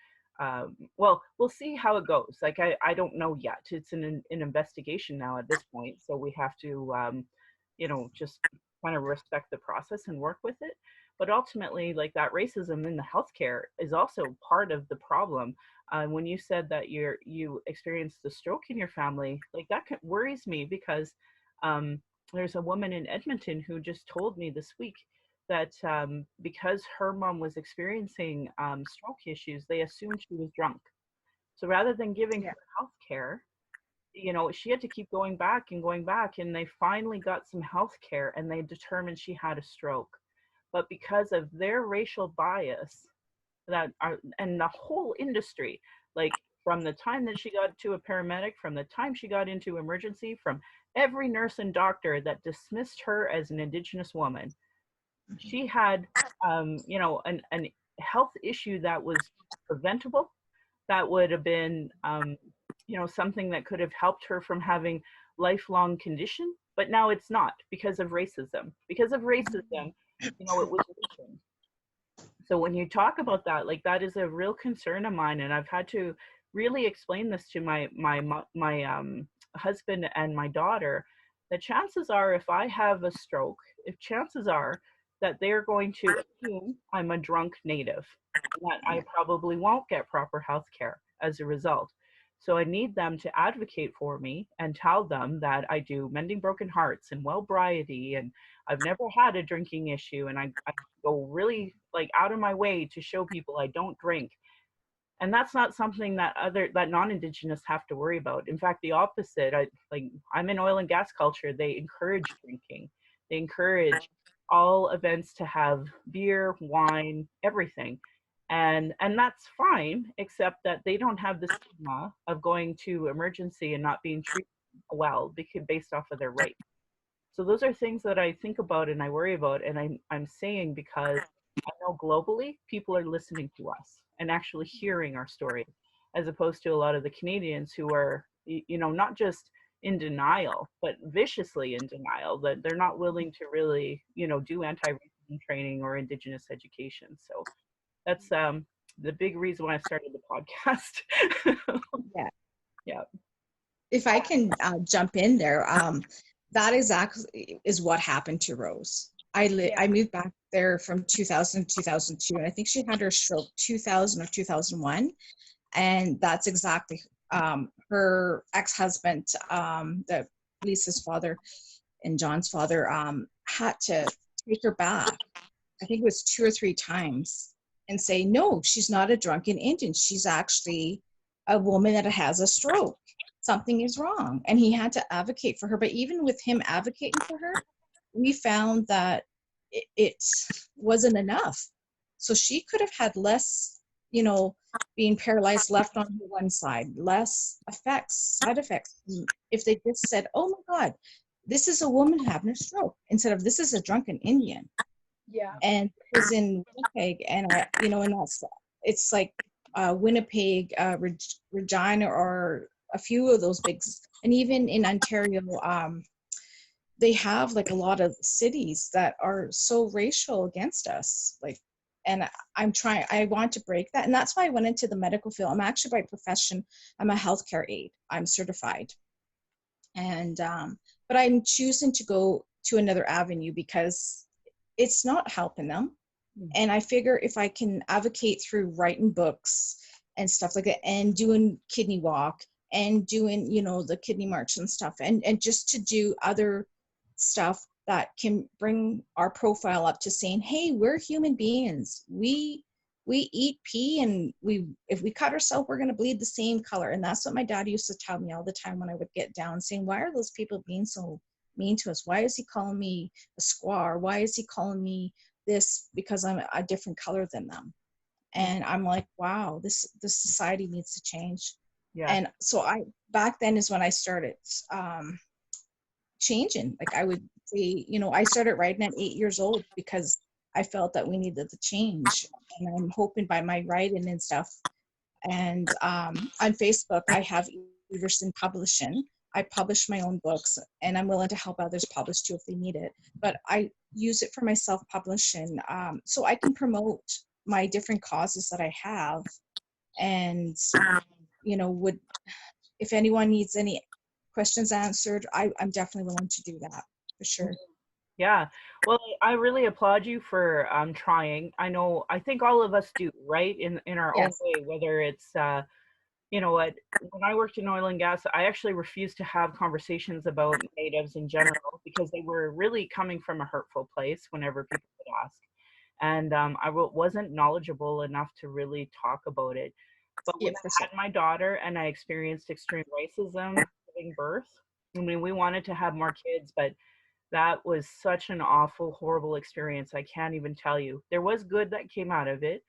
well, we'll see how it goes. Like, I don't know yet. It's an investigation now at this point. So we have to, you know, just kind of respect the process and work with it. But ultimately, like that racism in the healthcare is also part of the problem. When you said that you experienced the stroke in your family, like that worries me because there's a woman in Edmonton who just told me this week that because her mom was experiencing stroke issues, they assumed she was drunk. So rather than giving her health care, you know, she had to keep going back and going back, and they finally got some health care and they determined she had a stroke. But because of their racial bias, that are, and the whole industry, like from the time that she got to a paramedic, from the time she got into emergency, from every nurse and doctor that dismissed her as an Indigenous woman, she had, you know, an health issue that was preventable, that would have been, you know, something that could have helped her from having lifelong condition, but now it's not because of racism. Because of racism, you know, it was weakened. So when you talk about that, like that is a real concern of mine, and I've had to really explain this to my husband and my daughter. The chances are, if I have a stroke, if chances are that they're going to assume I'm a drunk native, and that I probably won't get proper health care as a result. So I need them to advocate for me and tell them that I do Mending Broken Hearts and Wellbriety, and I've never had a drinking issue, and I go really like out of my way to show people I don't drink. And that's not something that non-Indigenous have to worry about. In fact, the opposite. I'm in oil and gas culture. They encourage drinking. They encourage all events to have beer, wine, everything. And that's fine, except that they don't have the stigma of going to emergency and not being treated well because based off of their race. So those are things that I think about and I worry about, and I'm saying because I know globally people are listening to us and actually hearing our story, as opposed to a lot of the Canadians who are, you know, not just in denial, but viciously in denial, that they're not willing to really, you know, do anti-racism training or Indigenous education. So that's the big reason why I started the podcast. Yeah. Yeah. If I can jump in there, that exactly is what happened to Rose. I moved back there from 2000 to 2002, and I think she had her stroke 2000 or 2001, and that's exactly her ex-husband, the Lisa's father and John's father, had to take her back. I think it was 2 or 3 times, and say, no, she's not a drunken Indian. She's actually a woman that has a stroke. Something is wrong. And he had to advocate for her. But even with him advocating for her, we found that it wasn't enough. So she could have had less, you know, being paralyzed left on one side, less side effects. If they just said, oh my God, this is a woman having a stroke, instead of this is a drunken Indian. Yeah. And it was in Winnipeg, and you know, and it's like Winnipeg, Regina, or a few of those big, and even in Ontario, they have like a lot of cities that are so racial against us. Like, and I want to break that, and that's why I went into the medical field. I'm actually by profession, I'm a healthcare aide. I'm certified, and but I'm choosing to go to another avenue because it's not helping them. And I figure if I can advocate through writing books and stuff like that, and doing kidney walk, and doing, you know, the kidney march and stuff, and just to do other stuff that can bring our profile up to saying, hey, we're human beings. We eat pee, and if we cut ourselves, we're going to bleed the same color. And that's what my dad used to tell me all the time when I would get down, saying, why are those people being so mean to us? Why is he calling me a squaw? Why is he calling me this because I'm a different color than them? And I'm like, wow, this society needs to change. Yeah. And so back then is when I started changing. Like I would say, I started writing at 8 years old because I felt that we needed to change. And I'm hoping by my writing and stuff. And on Facebook, I have Everson Publishing. I publish my own books, and I'm willing to help others publish too if they need it. But I use it for my self-publishing, so I can promote my different causes that I have. And if anyone needs any questions answered, I'm definitely willing to do that for sure. Yeah. Well, I really applaud you for trying. I think all of us do, right? In our own Yes. way, whether it's you know what, when I worked in oil and gas, I actually refused to have conversations about natives in general because they were really coming from a hurtful place whenever people would ask. And wasn't knowledgeable enough to really talk about it. But Yeah, when for I sure. had my daughter and I experienced extreme racism giving birth, I mean, we wanted to have more kids, but that was such an awful, horrible experience. I can't even tell you. There was good that came out of it.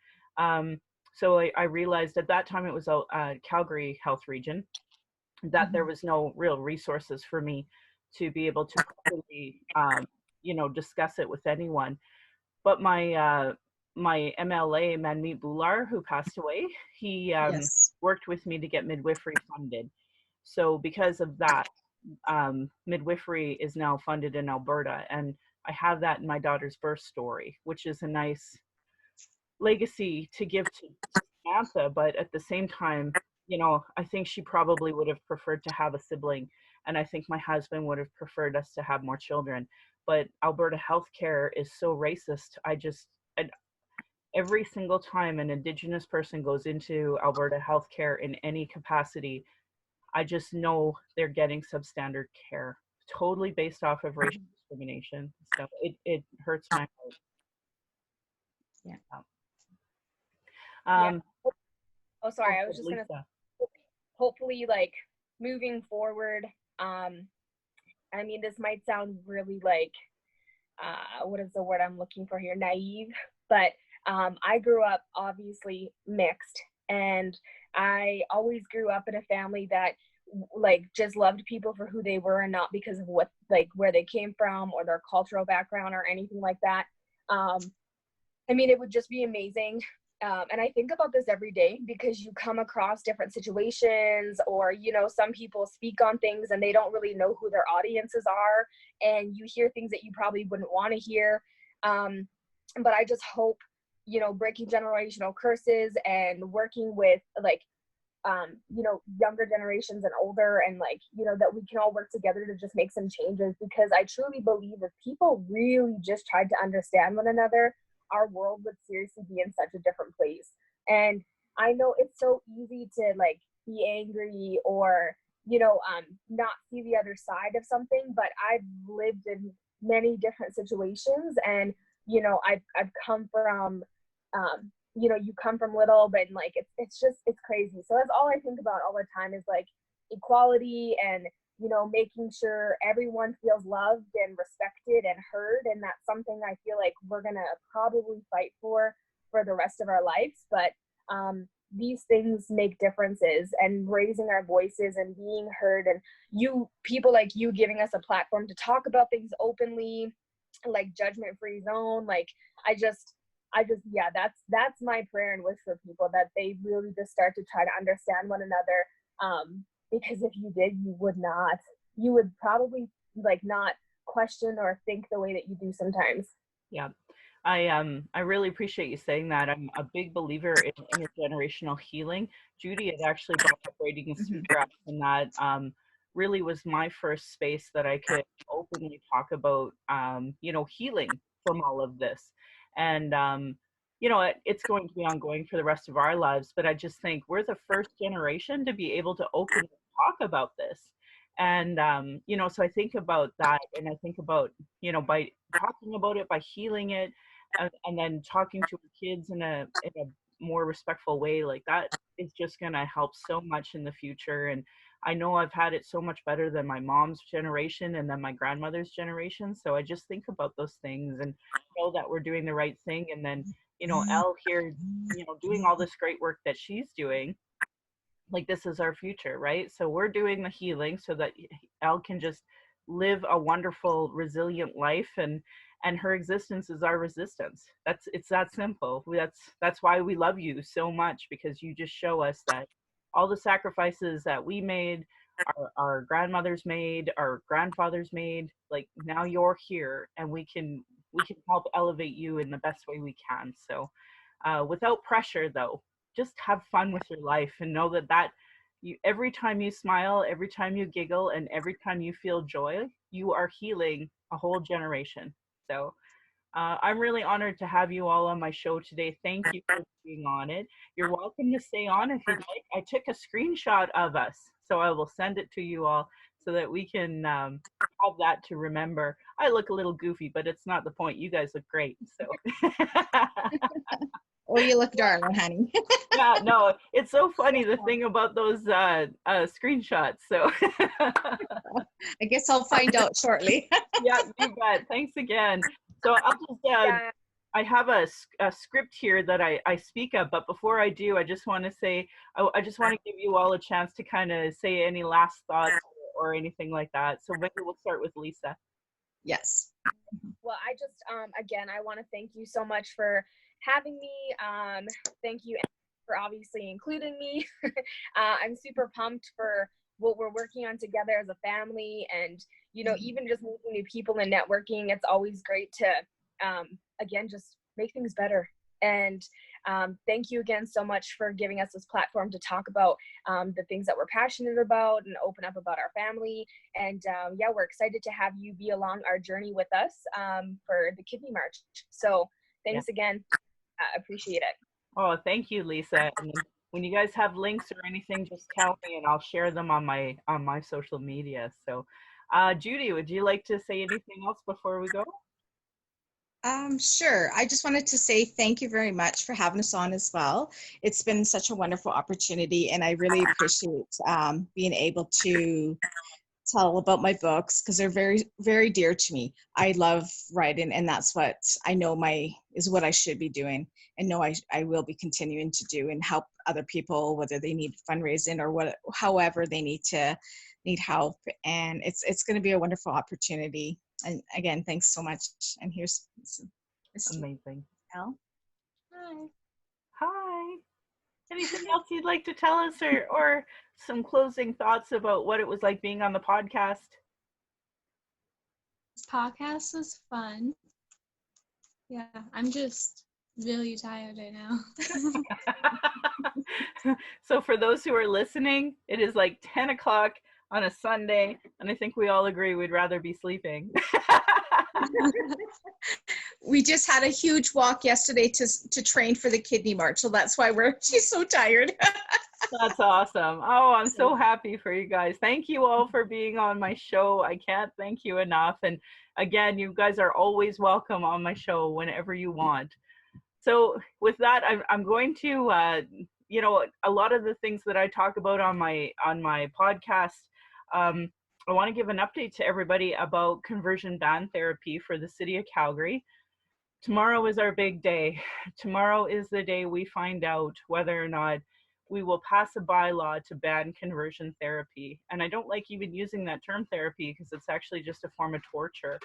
So I realized at that time it was a Calgary health region, that there was no real resources for me to be able to properly, discuss it with anyone. But my MLA, Manmeet Bular, who passed away, he Yes. worked with me to get midwifery funded. So because of that, midwifery is now funded in Alberta, and I have that in my daughter's birth story, which is a nice legacy to give to Samantha. But at the same time, I think she probably would have preferred to have a sibling, and I think my husband would have preferred us to have more children. But Alberta healthcare is so racist. And every single time an Indigenous person goes into Alberta healthcare in any capacity, I just know they're getting substandard care, totally based off of racial discrimination. So it hurts my heart. Yeah. Yeah. Um, Oh, sorry. I was just gonna Lisa. hopefully like moving forward. I mean, this might sound really like what is the word I'm looking for here? Naive, but I grew up obviously mixed, and I always grew up in a family that like just loved people for who they were and not because of what like where they came from or their cultural background or anything like that. I mean, it would just be amazing. And I think about this every day because you come across different situations, or, some people speak on things and they don't really know who their audiences are. And you hear things that you probably wouldn't want to hear. But I just hope, breaking generational curses and working with like, younger generations and older, and like, that we can all work together to just make some changes, because I truly believe if people really just tried to understand one another, our world would seriously be in such a different place. And I know it's so easy to like be angry or, not see the other side of something, but I've lived in many different situations, and, I've come from, you come from little, but like, it's crazy. So that's all I think about all the time is like equality and, making sure everyone feels loved and respected and heard. And that's something I feel like we're going to probably fight for the rest of our lives. But these things make differences, and raising our voices and being heard, and people like you giving us a platform to talk about things openly, like judgment-free zone. Like, I just, yeah, that's my prayer and wish for people, that they really just start to try to understand one another. Because if you did, you would probably like not question or think the way that you do sometimes. Yeah. I really appreciate you saying that. I'm a big believer in intergenerational healing. Judy had actually brought up braiding a suture, and that really was my first space that I could openly talk about, healing from all of this. And it's going to be ongoing for the rest of our lives. But I just think we're the first generation to be able to openly talk about this. And so I think about that, and I think about, by talking about it, by healing it, and then talking to our kids in a more respectful way, like that is just going to help so much in the future. And I know I've had it so much better than my mom's generation and then my grandmother's generation. So I just think about those things and know that we're doing the right thing. And then, Elle here, doing all this great work that she's doing, like this is our future, right? So we're doing the healing so that Elle can just live a wonderful, resilient life, and her existence is our resistance. It's that simple. That's why we love you so much, because you just show us that all the sacrifices that we made, our grandmothers made, our grandfathers made, like now you're here, and we can help elevate you in the best way we can. So without pressure though, just have fun with your life and know that you, every time you smile, every time you giggle, and every time you feel joy, you are healing a whole generation. So I'm really honored to have you all on my show today. Thank you for being on it. You're welcome to stay on if you'd like. I took a screenshot of us, so I will send it to you all so that we can have that to remember. I look a little goofy, but it's not the point. You guys look great. So. Well, you look darling, honey. Yeah, no, it's so funny, the thing about those screenshots. So I guess I'll find out shortly. yeah, you bet. Thanks again. So I'll just I have a script here that I speak of, but before I do, I just want to say, I just want to give you all a chance to kind of say any last thoughts or anything like that. So maybe we'll start with Lisa. Yes. Well, I just, again, I want to thank you so much for having me. Thank you for obviously including me. I'm super pumped for what we're working on together as a family, and even just meeting new people and networking. It's always great to again just make things better. And thank you again so much for giving us this platform to talk about the things that we're passionate about and open up about our family. And yeah, we're excited to have you be along our journey with us for the Kidney March. So thanks again. Appreciate it. Oh, thank you, Lisa. And when you guys have links or anything, just tell me and I'll share them on my social media. So Judy, would you like to say anything else before we go? Sure. I just wanted to say thank you very much for having us on as well. It's been such a wonderful opportunity, and I really appreciate being able to tell about my books, because they're very, very dear to me. I love writing, and that's what I know is what I should be doing, and know I will be continuing to do, and help other people, whether they need fundraising or however they need help. And it's going to be a wonderful opportunity. And again, thanks so much. And here's amazing. Elle. Hi. Hi. Anything else you'd like to tell us, or some closing thoughts about what it was like being on the podcast? This podcast was fun. Yeah, I'm just really tired right now. So for those who are listening, it is like 10 o'clock on a Sunday, and I think we all agree we'd rather be sleeping. We just had a huge walk yesterday to train for the Kidney March, so that's why she's so tired. That's awesome. Oh, I'm so happy for you guys. Thank you all for being on my show. I can't thank you enough. And again, you guys are always welcome on my show whenever you want. So with that, I'm going to, a lot of the things that I talk about on my podcast, I want to give an update to everybody about conversion ban therapy for the city of Calgary. Tomorrow is our big day. Tomorrow is the day we find out whether or not we will pass a bylaw to ban conversion therapy. And I don't like even using that term therapy, because it's actually just a form of torture.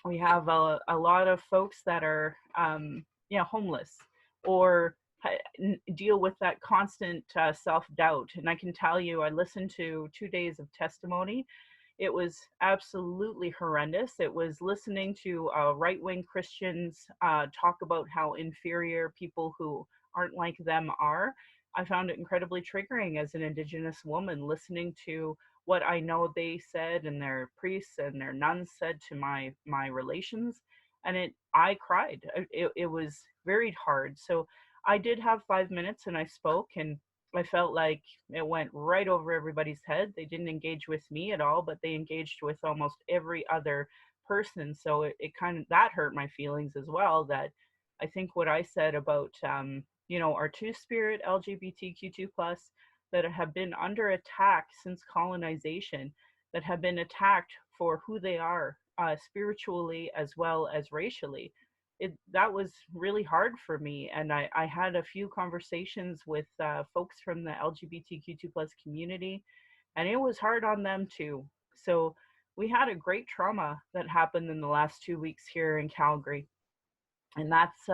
We have a lot of folks that are homeless, or deal with that constant self-doubt. And I can tell you, I listened to 2 days of testimony. It was absolutely horrendous. It was listening to right-wing Christians talk about how inferior people who aren't like them are. I found it incredibly triggering as an Indigenous woman, listening to what I know they said, and their priests and their nuns said to my relations. And I cried. It was very hard. So I did have 5 minutes and I spoke, and I felt like it went right over everybody's head. They didn't engage with me at all, but they engaged with almost every other person. So it kind of, that hurt my feelings as well, that I think what I said about, our two-spirit LGBTQ2 plus that have been under attack since colonization, that have been attacked for who they are, spiritually as well as racially. That was really hard for me, and I had a few conversations with folks from the LGBTQ2 plus community, and it was hard on them too. So we had a great trauma that happened in the last 2 weeks here in Calgary, and that's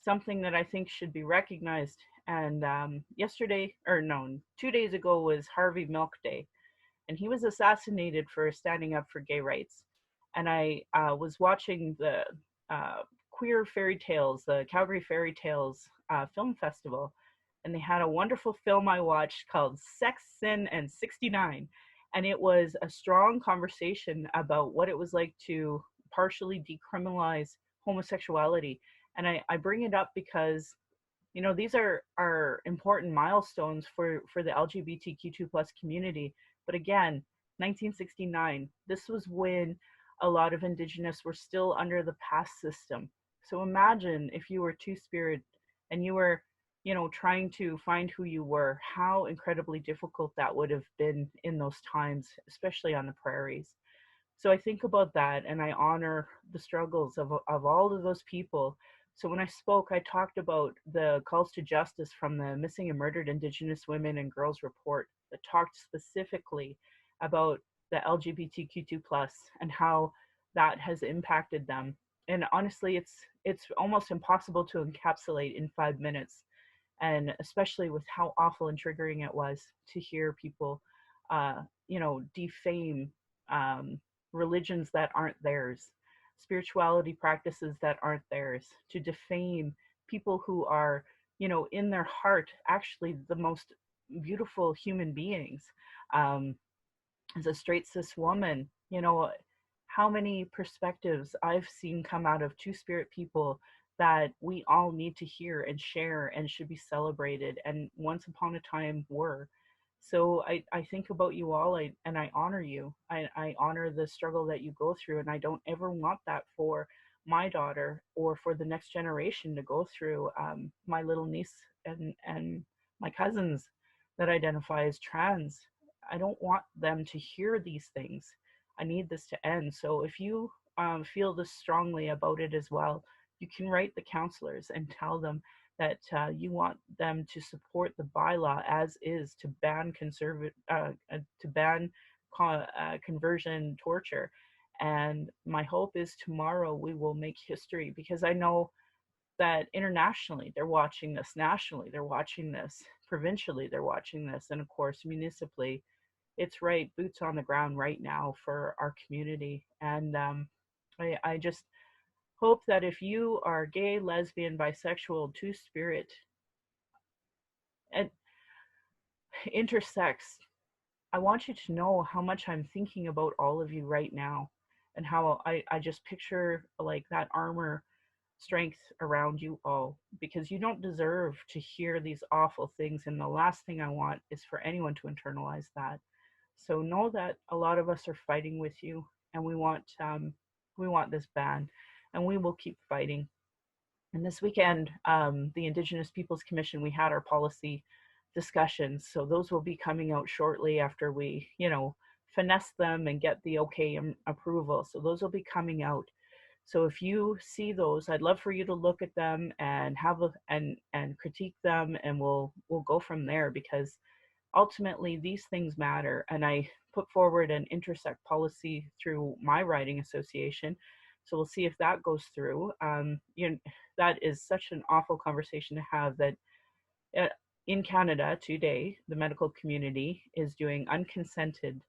something that I think should be recognized. And yesterday, or no, 2 days ago was Harvey Milk Day, and he was assassinated for standing up for gay rights. And I was watching the uh, Queer Fairy Tales, the Calgary Fairy Tales Film Festival, and they had a wonderful film I watched called Sex, Sin, and 69. And it was a strong conversation about what it was like to partially decriminalize homosexuality. And I bring it up because these are important milestones for the LGBTQ2 plus community. But again, 1969, this was when a lot of Indigenous were still under the past system. So imagine if you were two-spirit and you were, trying to find who you were, how incredibly difficult that would have been in those times, especially on the prairies. So I think about that, and I honor the struggles of all of those people. So when I spoke, I talked about the calls to justice from the Missing and Murdered Indigenous Women and Girls report that talked specifically about the LGBTQ2 plus and how that has impacted them. And honestly, it's almost impossible to encapsulate in 5 minutes, and especially with how awful and triggering it was to hear people, defame religions that aren't theirs, spirituality practices that aren't theirs, to defame people who are, in their heart, actually the most beautiful human beings. Um, as a straight cis woman, how many perspectives I've seen come out of two-spirit people that we all need to hear and share and should be celebrated, and once upon a time were. So I think about you all, and I honor you. I honor the struggle that you go through, and I don't ever want that for my daughter or for the next generation to go through. My little niece and my cousins that identify as trans, I don't want them to hear these things. I need this to end. So if you feel this strongly about it as well, you can write the counselors and tell them that you want them to support the bylaw as is to ban conversion torture. And my hope is tomorrow we will make history, because I know that internationally they're watching this, nationally they're watching this, provincially they're watching this, and of course municipally. It's right, boots on the ground right now for our community. And I just hope that if you are gay, lesbian, bisexual, two-spirit, and intersex, I want you to know how much I'm thinking about all of you right now, and how I just picture like that armor strength around you all, because you don't deserve to hear these awful things, and the last thing I want is for anyone to internalize that. So know that a lot of us are fighting with you, and we want this ban, and we will keep fighting. And this weekend, the Indigenous Peoples Commission, we had our policy discussions. So those will be coming out shortly after we, finesse them and get the okay and approval. So those will be coming out. So if you see those, I'd love for you to look at them and and critique them, and we'll go from there, because ultimately these things matter. And I put forward an intersect policy through my writing association. So we'll see if that goes through. That is such an awful conversation to have, that in Canada today, the medical community is doing unconsented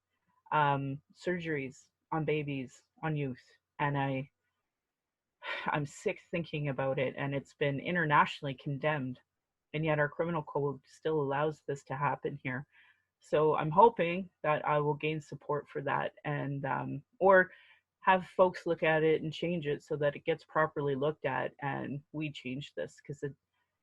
surgeries on babies, on youth. And I'm sick thinking about it, and it's been internationally condemned, and yet our criminal code still allows this to happen here. So I'm hoping that I will gain support for that, and or have folks look at it and change it so that it gets properly looked at and we change this. Because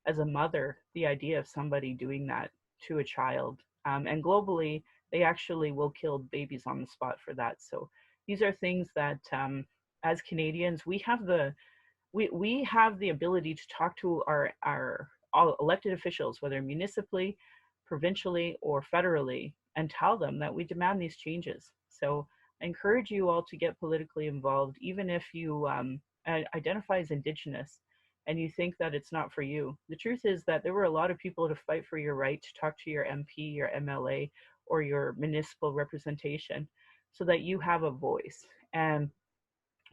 as a mother, the idea of somebody doing that to a child, and globally, they actually will kill babies on the spot for that. So these are things that as Canadians, we have the we have the ability to talk to our all elected officials, whether municipally, provincially, or federally, and tell them that we demand these changes. So I encourage you all to get politically involved, even if you identify as Indigenous and you think that it's not for you. The truth is that there were a lot of people to fight for your right to talk to your MP, your MLA, or your municipal representation so that you have a voice. And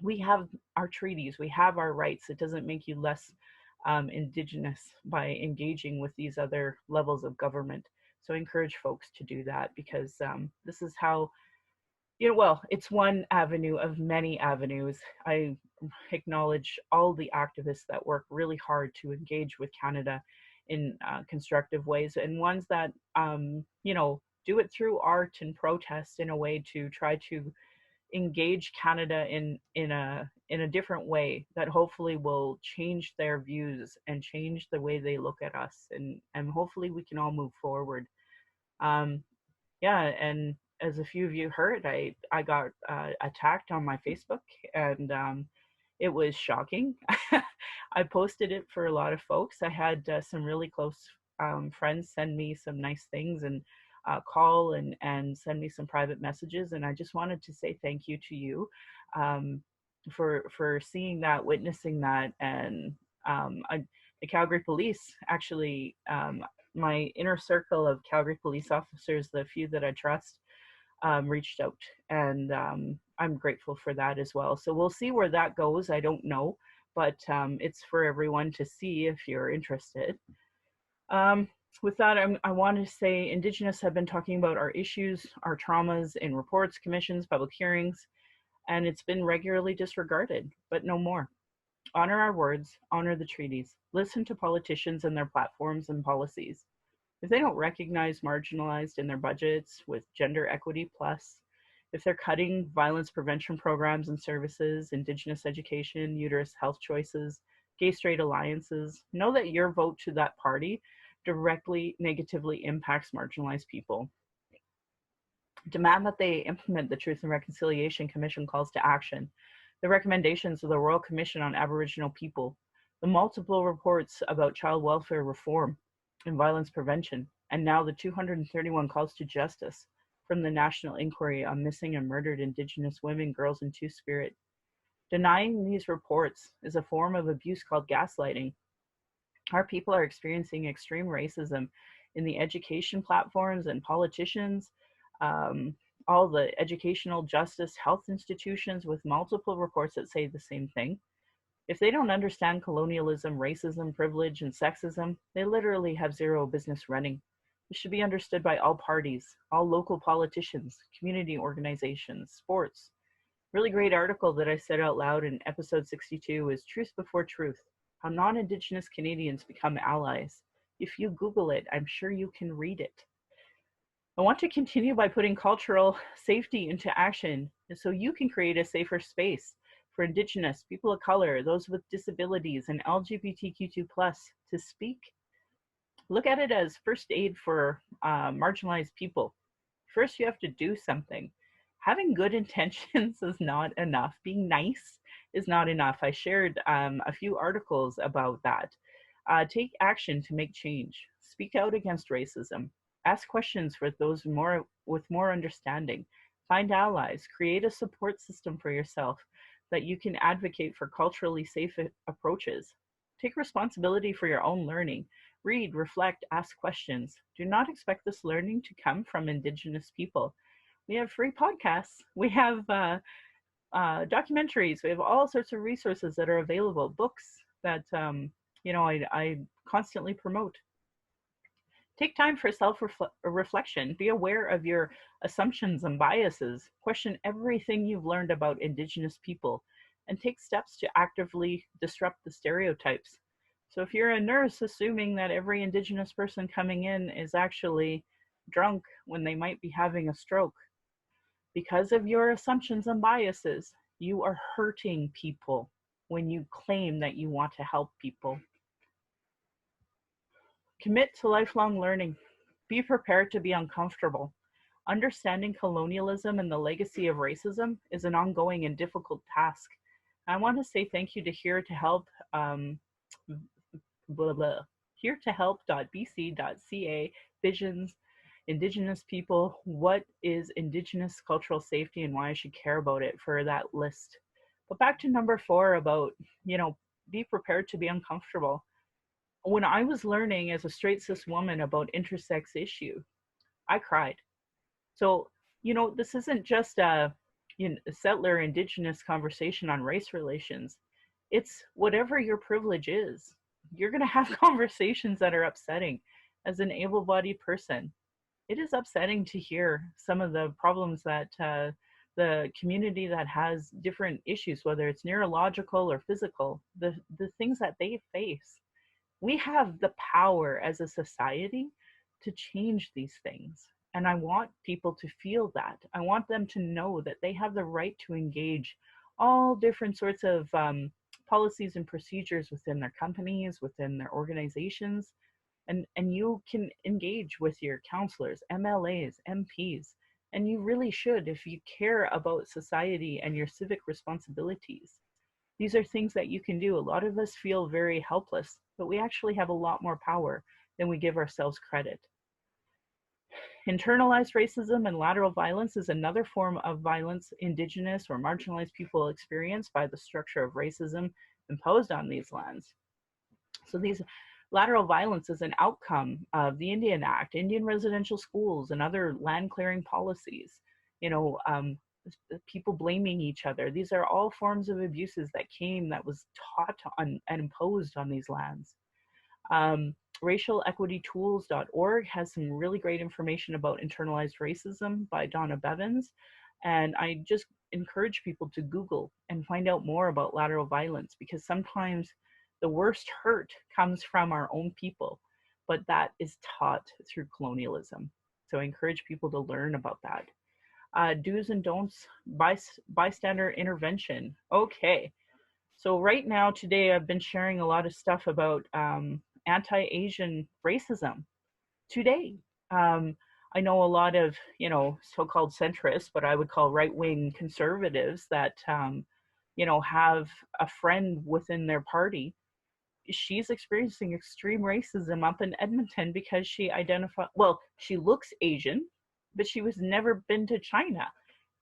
we have our treaties, we have our rights. It doesn't make you less Indigenous by engaging with these other levels of government. So I encourage folks to do that because this is how, well, it's one avenue of many avenues. I acknowledge all the activists that work really hard to engage with Canada in constructive ways, and ones that, do it through art and protest in a way to try to engage Canada in a different way that hopefully will change their views and change the way they look at us, and hopefully we can all move forward. Um, yeah, and as a few of you heard, I got attacked on my Facebook, and it was shocking. I posted it for a lot of folks. I had some really close friends send me some nice things and call and send me some private messages, and I just wanted to say thank you to you for seeing that, witnessing that, and the Calgary Police actually. My inner circle of Calgary police officers, the few that I trust, reached out, and I'm grateful for that as well. So we'll see where that goes. I don't know, but it's for everyone to see if you're interested. With that, I want to say Indigenous have been talking about our issues, our traumas in reports, commissions, public hearings, and it's been regularly disregarded, but no more. Honor our words, honor the treaties, listen to politicians and their platforms and policies. If they don't recognize marginalized in their budgets with Gender Equity Plus, if they're cutting violence prevention programs and services, Indigenous education, uterus health choices, gay-straight alliances, know that your vote to that party directly negatively impacts marginalized people. Demand that they implement the Truth and Reconciliation Commission calls to action, the recommendations of the Royal Commission on Aboriginal People, the multiple reports about child welfare reform and violence prevention, and now the 231 calls to justice from the National Inquiry on Missing and Murdered Indigenous Women, Girls, and Two-Spirit. Denying these reports is a form of abuse called gaslighting. Our people are experiencing extreme racism in the education platforms and politicians, all the educational, justice, health institutions with multiple reports that say the same thing. If they don't understand colonialism, racism, privilege, and sexism, they literally have zero business running. It should be understood by all parties, all local politicians, community organizations, sports. Really great article that I said out loud in episode 62 is Truth Before Truth, How Non-Indigenous Canadians Become Allies. If you Google it, I'm sure you can read it. I want to continue by putting cultural safety into action so you can create a safer space for Indigenous, people of color, those with disabilities, and LGBTQ2+ to speak. Look at it as first aid for marginalized people. First, you have to do something. Having good intentions is not enough. Being nice is not enough. I shared a few articles about that. Take action to make change. Speak out against racism. Ask questions for those with more understanding. Find allies. Create a support system for yourself that you can advocate for culturally safe approaches. Take responsibility for your own learning. Read, reflect, ask questions. Do not expect this learning to come from Indigenous people. We have free podcasts. We have documentaries. We have all sorts of resources that are available. Books that I constantly promote. Take time for self-reflection. Be aware of your assumptions and biases. Question everything you've learned about Indigenous people and take steps to actively disrupt the stereotypes. So if you're a nurse assuming that every Indigenous person coming in is actually drunk when they might be having a stroke, because of your assumptions and biases, you are hurting people when you claim that you want to help people. Commit to lifelong learning. Be prepared to be uncomfortable. Understanding colonialism and the legacy of racism is an ongoing and difficult task. I want to say thank you to Here to Help, blah, blah, here to help.bc.ca, Visions, Indigenous people, what is Indigenous cultural safety and why I should care about it, for that list. But back to number 4 about, be prepared to be uncomfortable. When I was learning as a straight cis woman about intersex issue, I cried. So, this isn't just a settler Indigenous conversation on race relations. It's whatever your privilege is. You're going to have conversations that are upsetting. As an able-bodied person, it is upsetting to hear some of the problems that the community that has different issues, whether it's neurological or physical, the things that they face. We have the power as a society to change these things. And I want people to feel that. I want them to know that they have the right to engage all different sorts of policies and procedures within their companies, within their organizations. And you can engage with your counselors, MLAs, MPs, and you really should if you care about society and your civic responsibilities. These are things that you can do. A lot of us feel very helpless, but we actually have a lot more power than we give ourselves credit. Internalized racism and lateral violence is another form of violence Indigenous or marginalized people experience by the structure of racism imposed on these lands. So these lateral violence is an outcome of the Indian Act, Indian residential schools, and other land clearing policies. People blaming each other. These are all forms of abuses that was taught on and imposed on these lands. RacialEquityTools.org has some really great information about internalized racism by Donna Bevins. And I just encourage people to Google and find out more about lateral violence, because sometimes the worst hurt comes from our own people, but that is taught through colonialism. So I encourage people to learn about that. Do's and don'ts, bystander intervention. Okay, so right now, today, I've been sharing a lot of stuff about anti-Asian racism. Today, I know a lot of, so-called centrists, but I would call right-wing conservatives that, have a friend within their party. She's experiencing extreme racism up in Edmonton because she she looks Asian, but she was never been to China.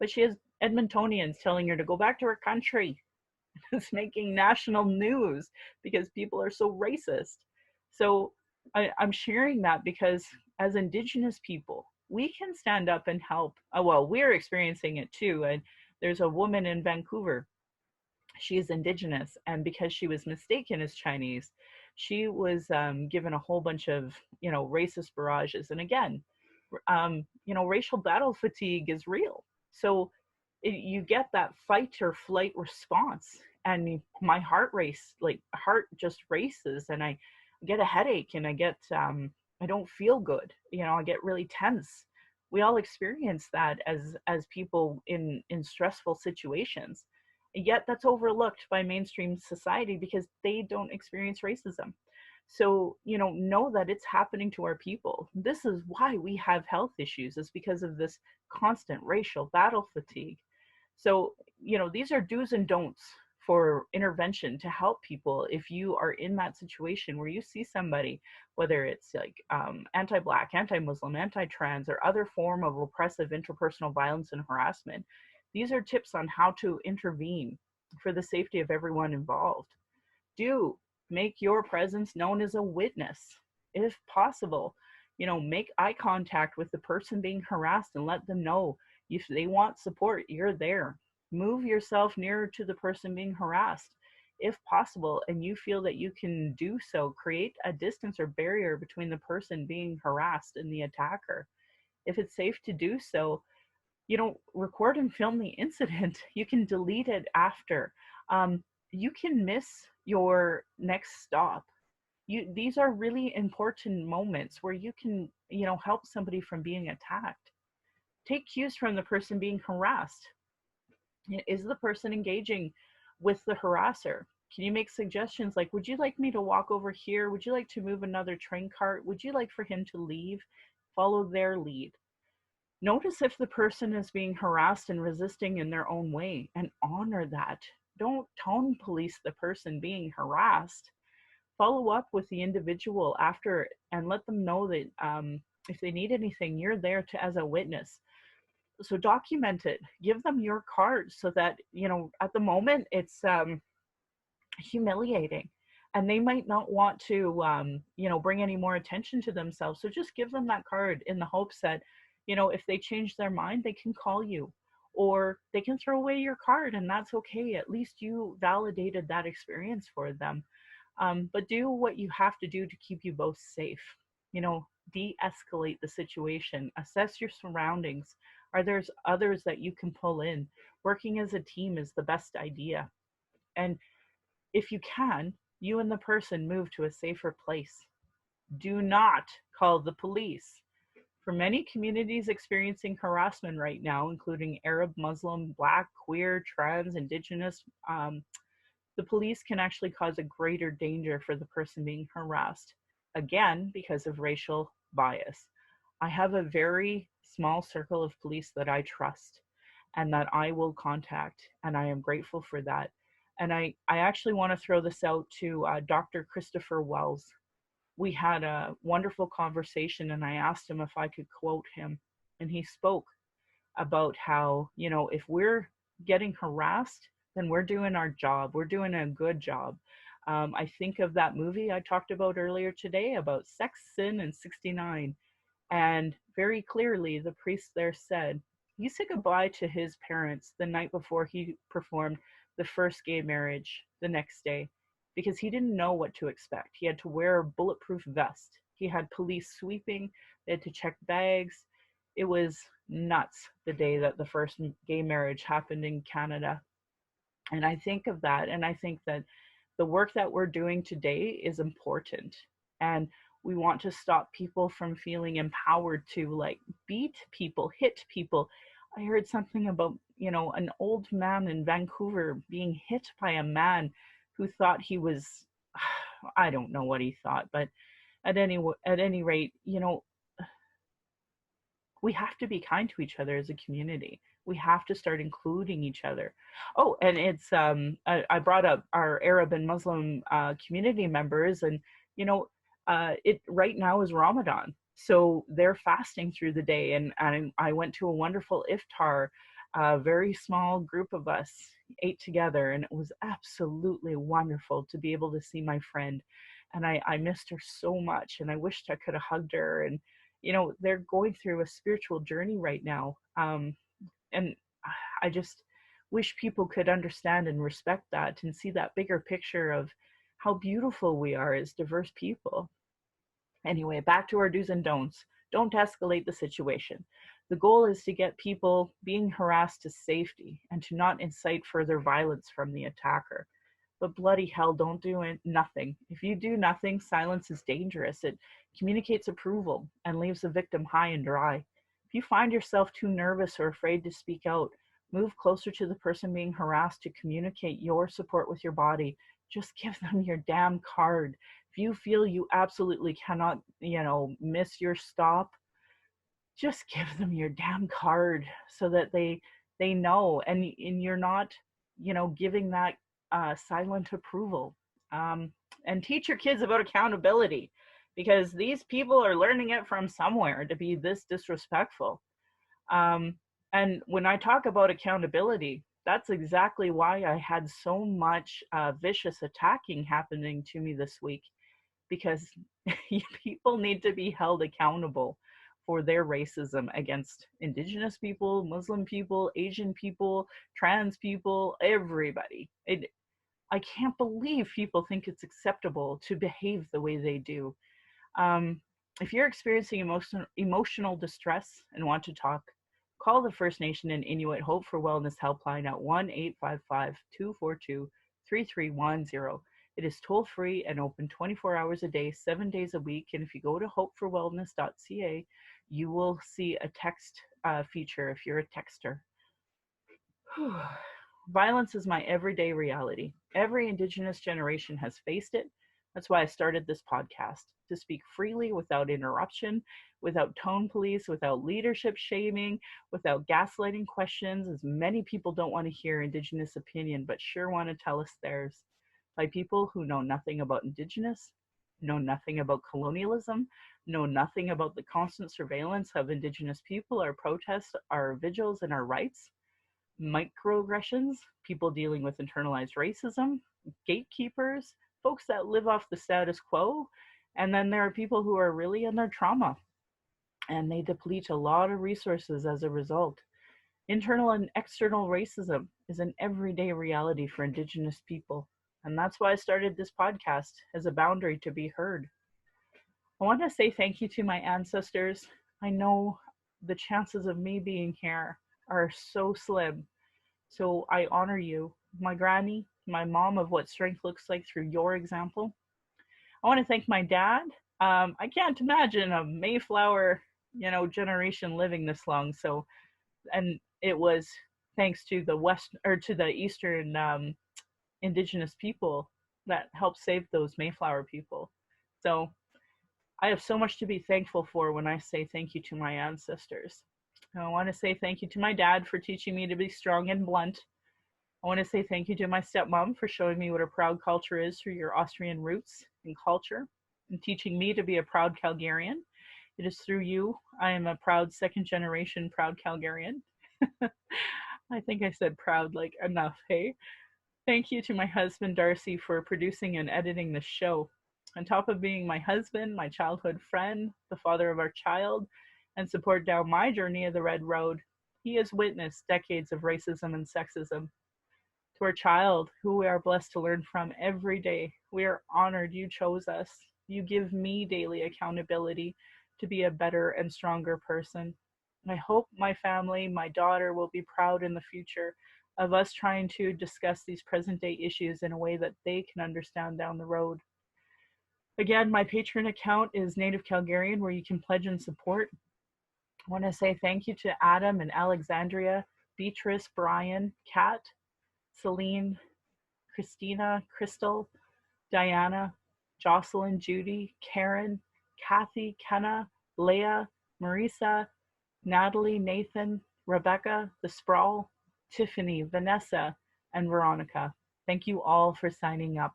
But she has Edmontonians telling her to go back to her country. It's making national news because people are so racist. So I'm sharing that because as Indigenous people, we can stand up and help. We're experiencing it too. And there's a woman in Vancouver. She is Indigenous, and because she was mistaken as Chinese, she was given a whole bunch of, racist barrages. And again, racial battle fatigue is real. So you get that fight or flight response, and my heart just races, and I get a headache, and I don't feel good. I get really tense. We all experience that as people in stressful situations. Yet that's overlooked by mainstream society because they don't experience racism. So, know that it's happening to our people. This is why we have health issues, is because of this constant racial battle fatigue. So, these are do's and don'ts for intervention to help people if you are in that situation where you see somebody, whether it's like anti-Black, anti-Muslim, anti-trans, or other form of oppressive interpersonal violence and harassment. These are tips on how to intervene for the safety of everyone involved. Do make your presence known as a witness. If possible, make eye contact with the person being harassed and let them know if they want support, you're there. Move yourself nearer to the person being harassed. If possible, and you feel that you can do so, create a distance or barrier between the person being harassed and the attacker. If it's safe to do so, record and film the incident. You can delete it after. You can miss your next stop. These are really important moments where you can, help somebody from being attacked. Take cues from the person being harassed. Is the person engaging with the harasser? Can you make suggestions like, would you like me to walk over here? Would you like to move another train cart? Would you like for him to leave? Follow their lead. Notice if the person is being harassed and resisting in their own way, and honor that. don't tone police the person being harassed. Follow up with the individual after and let them know that if they need anything, you're there to as a witness. So document it. Give them your card so that, you know, at the moment it's humiliating and they might not want to you know, bring any more attention to themselves. So just give them that card in the hopes that, you know, if they change their mind, they can call you or they can throw away your card, and that's okay. At least you validated that experience for them. But do what you have to do to keep you both safe. You know, de-escalate the situation, assess your surroundings. Are there others that you can pull in? Working as a team is the best idea. And if you can, you and the person move to a safer place. Do not call the police. For many communities experiencing harassment right now, including Arab, Muslim, Black, queer, trans, Indigenous, the police can actually cause a greater danger for the person being harassed, again, because of racial bias. I have a very small circle of police that I trust and that I will contact, and I am grateful for that. And I actually want to throw this out to Dr. Christopher Wells. We had a wonderful conversation, and I asked him if I could quote him, and he spoke about how, you know, if we're getting harassed, then we're doing our job. We're doing a good job. I think of that movie I talked about earlier today about sex, sin, and 69. And very clearly, the priest there said he said goodbye to his parents the night before he performed the first gay marriage the next day because he didn't know what to expect. He had to wear a bulletproof vest. He had police sweeping. They had to check bags. It was nuts the day that the first gay marriage happened in Canada. And I think of that, and I think that the work that we're doing today is important. And we want to stop people from feeling empowered to like beat people, hit people. I heard something about, you know, an old man in Vancouver being hit by a man who thought he was, I don't know what he thought, but at any rate, you know, we have to be kind to each other as a community. We have to start including each other. Oh, and it's I brought up our Arab and Muslim community members, and you know, it right now is Ramadan, so they're fasting through the day, and I went to a wonderful iftar. A very small group of us ate together, and it was absolutely wonderful to be able to see my friend. And I missed her so much, and I wished I could have hugged her. And you know, they're going through a spiritual journey right now. And I just wish people could understand and respect that and see that bigger picture of how beautiful we are as diverse people. Anyway, back to our do's and don'ts. Don't escalate the situation. The goal is to get people being harassed to safety and to not incite further violence from the attacker. But bloody hell, don't do nothing. If you do nothing, silence is dangerous. It communicates approval and leaves the victim high and dry. If you find yourself too nervous or afraid to speak out, move closer to the person being harassed to communicate your support with your body. Just give them your damn card. If you feel you absolutely cannot, you know, miss your stop, just give them your damn card so that they know, and you're not, you know, giving that silent approval. And teach your kids about accountability, because these people are learning it from somewhere to be this disrespectful. And when I talk about accountability, that's exactly why I had so much vicious attacking happening to me this week, because people need to be held accountable for their racism against Indigenous people, Muslim people, Asian people, trans people, everybody. I can't believe people think it's acceptable to behave the way they do. If you're experiencing emotional distress and want to talk, call the First Nation and Inuit Hope for Wellness helpline at 1-855-242-3310. It is toll free and open 24 hours a day, 7 days a week. And if you go to hopeforwellness.ca, you will see a text feature if you're a texter. Violence is my everyday reality. Every Indigenous generation has faced it. That's why I started this podcast, to speak freely without interruption, without tone police, without leadership shaming, without gaslighting questions, as many people don't want to hear Indigenous opinion, but sure want to tell us theirs, by people who know nothing about Indigenous, know nothing about colonialism, know nothing about the constant surveillance of Indigenous people, our protests, our vigils, and our rights, microaggressions, people dealing with internalized racism, gatekeepers, folks that live off the status quo, and then there are people who are really in their trauma and they deplete a lot of resources as a result. Internal and external racism is an everyday reality for Indigenous people, and that's why I started this podcast, as a boundary to be heard. I want to say thank you to my ancestors. I know the chances of me being here are so slim, so I honor you, my granny, my mom, of what strength looks like through your example. I want to thank my dad. I can't imagine a Mayflower, generation living this long. So, and it was thanks to the Eastern Indigenous people that helped save those Mayflower people. So I have so much to be thankful for when I say thank you to my ancestors. I want to say thank you to my dad for teaching me to be strong and blunt. I want to say thank you to my stepmom for showing me what a proud culture is through your Austrian roots and culture, and teaching me to be a proud Calgarian. It is through you I am a proud second generation proud Calgarian. I think I said proud like enough, hey? Thank you to my husband Darcy for producing and editing the show. On top of being my husband, my childhood friend, the father of our child, and support down my journey of the Red Road, he has witnessed decades of racism and sexism. To our child, who we are blessed to learn from every day, we are honored you chose us. You give me daily accountability to be a better and stronger person. I hope my family, my daughter, will be proud in the future of us trying to discuss these present day issues in a way that they can understand down the road. Again, my Patreon account is Native Calgarian, where you can pledge and support. I want to say thank you to Adam and Alexandria, Beatrice, Brian, Kat, Celine, Christina, Crystal, Diana, Jocelyn, Judy, Karen, Kathy, Kenna, Leah, Marisa, Natalie, Nathan, Rebecca, The Sprawl, Tiffany, Vanessa, and Veronica. Thank you all for signing up.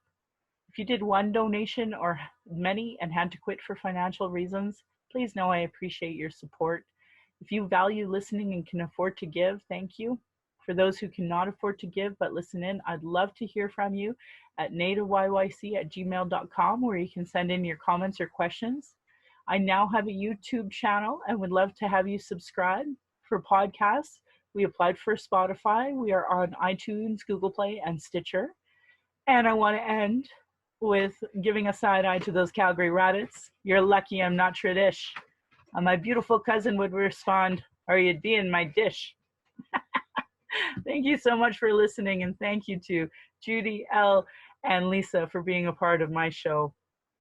If you did one donation or many and had to quit for financial reasons, please know I appreciate your support. If you value listening and can afford to give, thank you. For those who cannot afford to give but listen in, I'd love to hear from you at nativeyyc@gmail.com, where you can send in your comments or questions. I now have a YouTube channel and would love to have you subscribe. For podcasts, we applied for Spotify. We are on iTunes, Google Play, and Stitcher. And I want to end with giving a side eye to those Calgary rabbits. You're lucky I'm not Tradish. And my beautiful cousin would respond, "Are you being my dish?" Thank you so much for listening, and thank you to Judy, Elle, and Lisa for being a part of my show.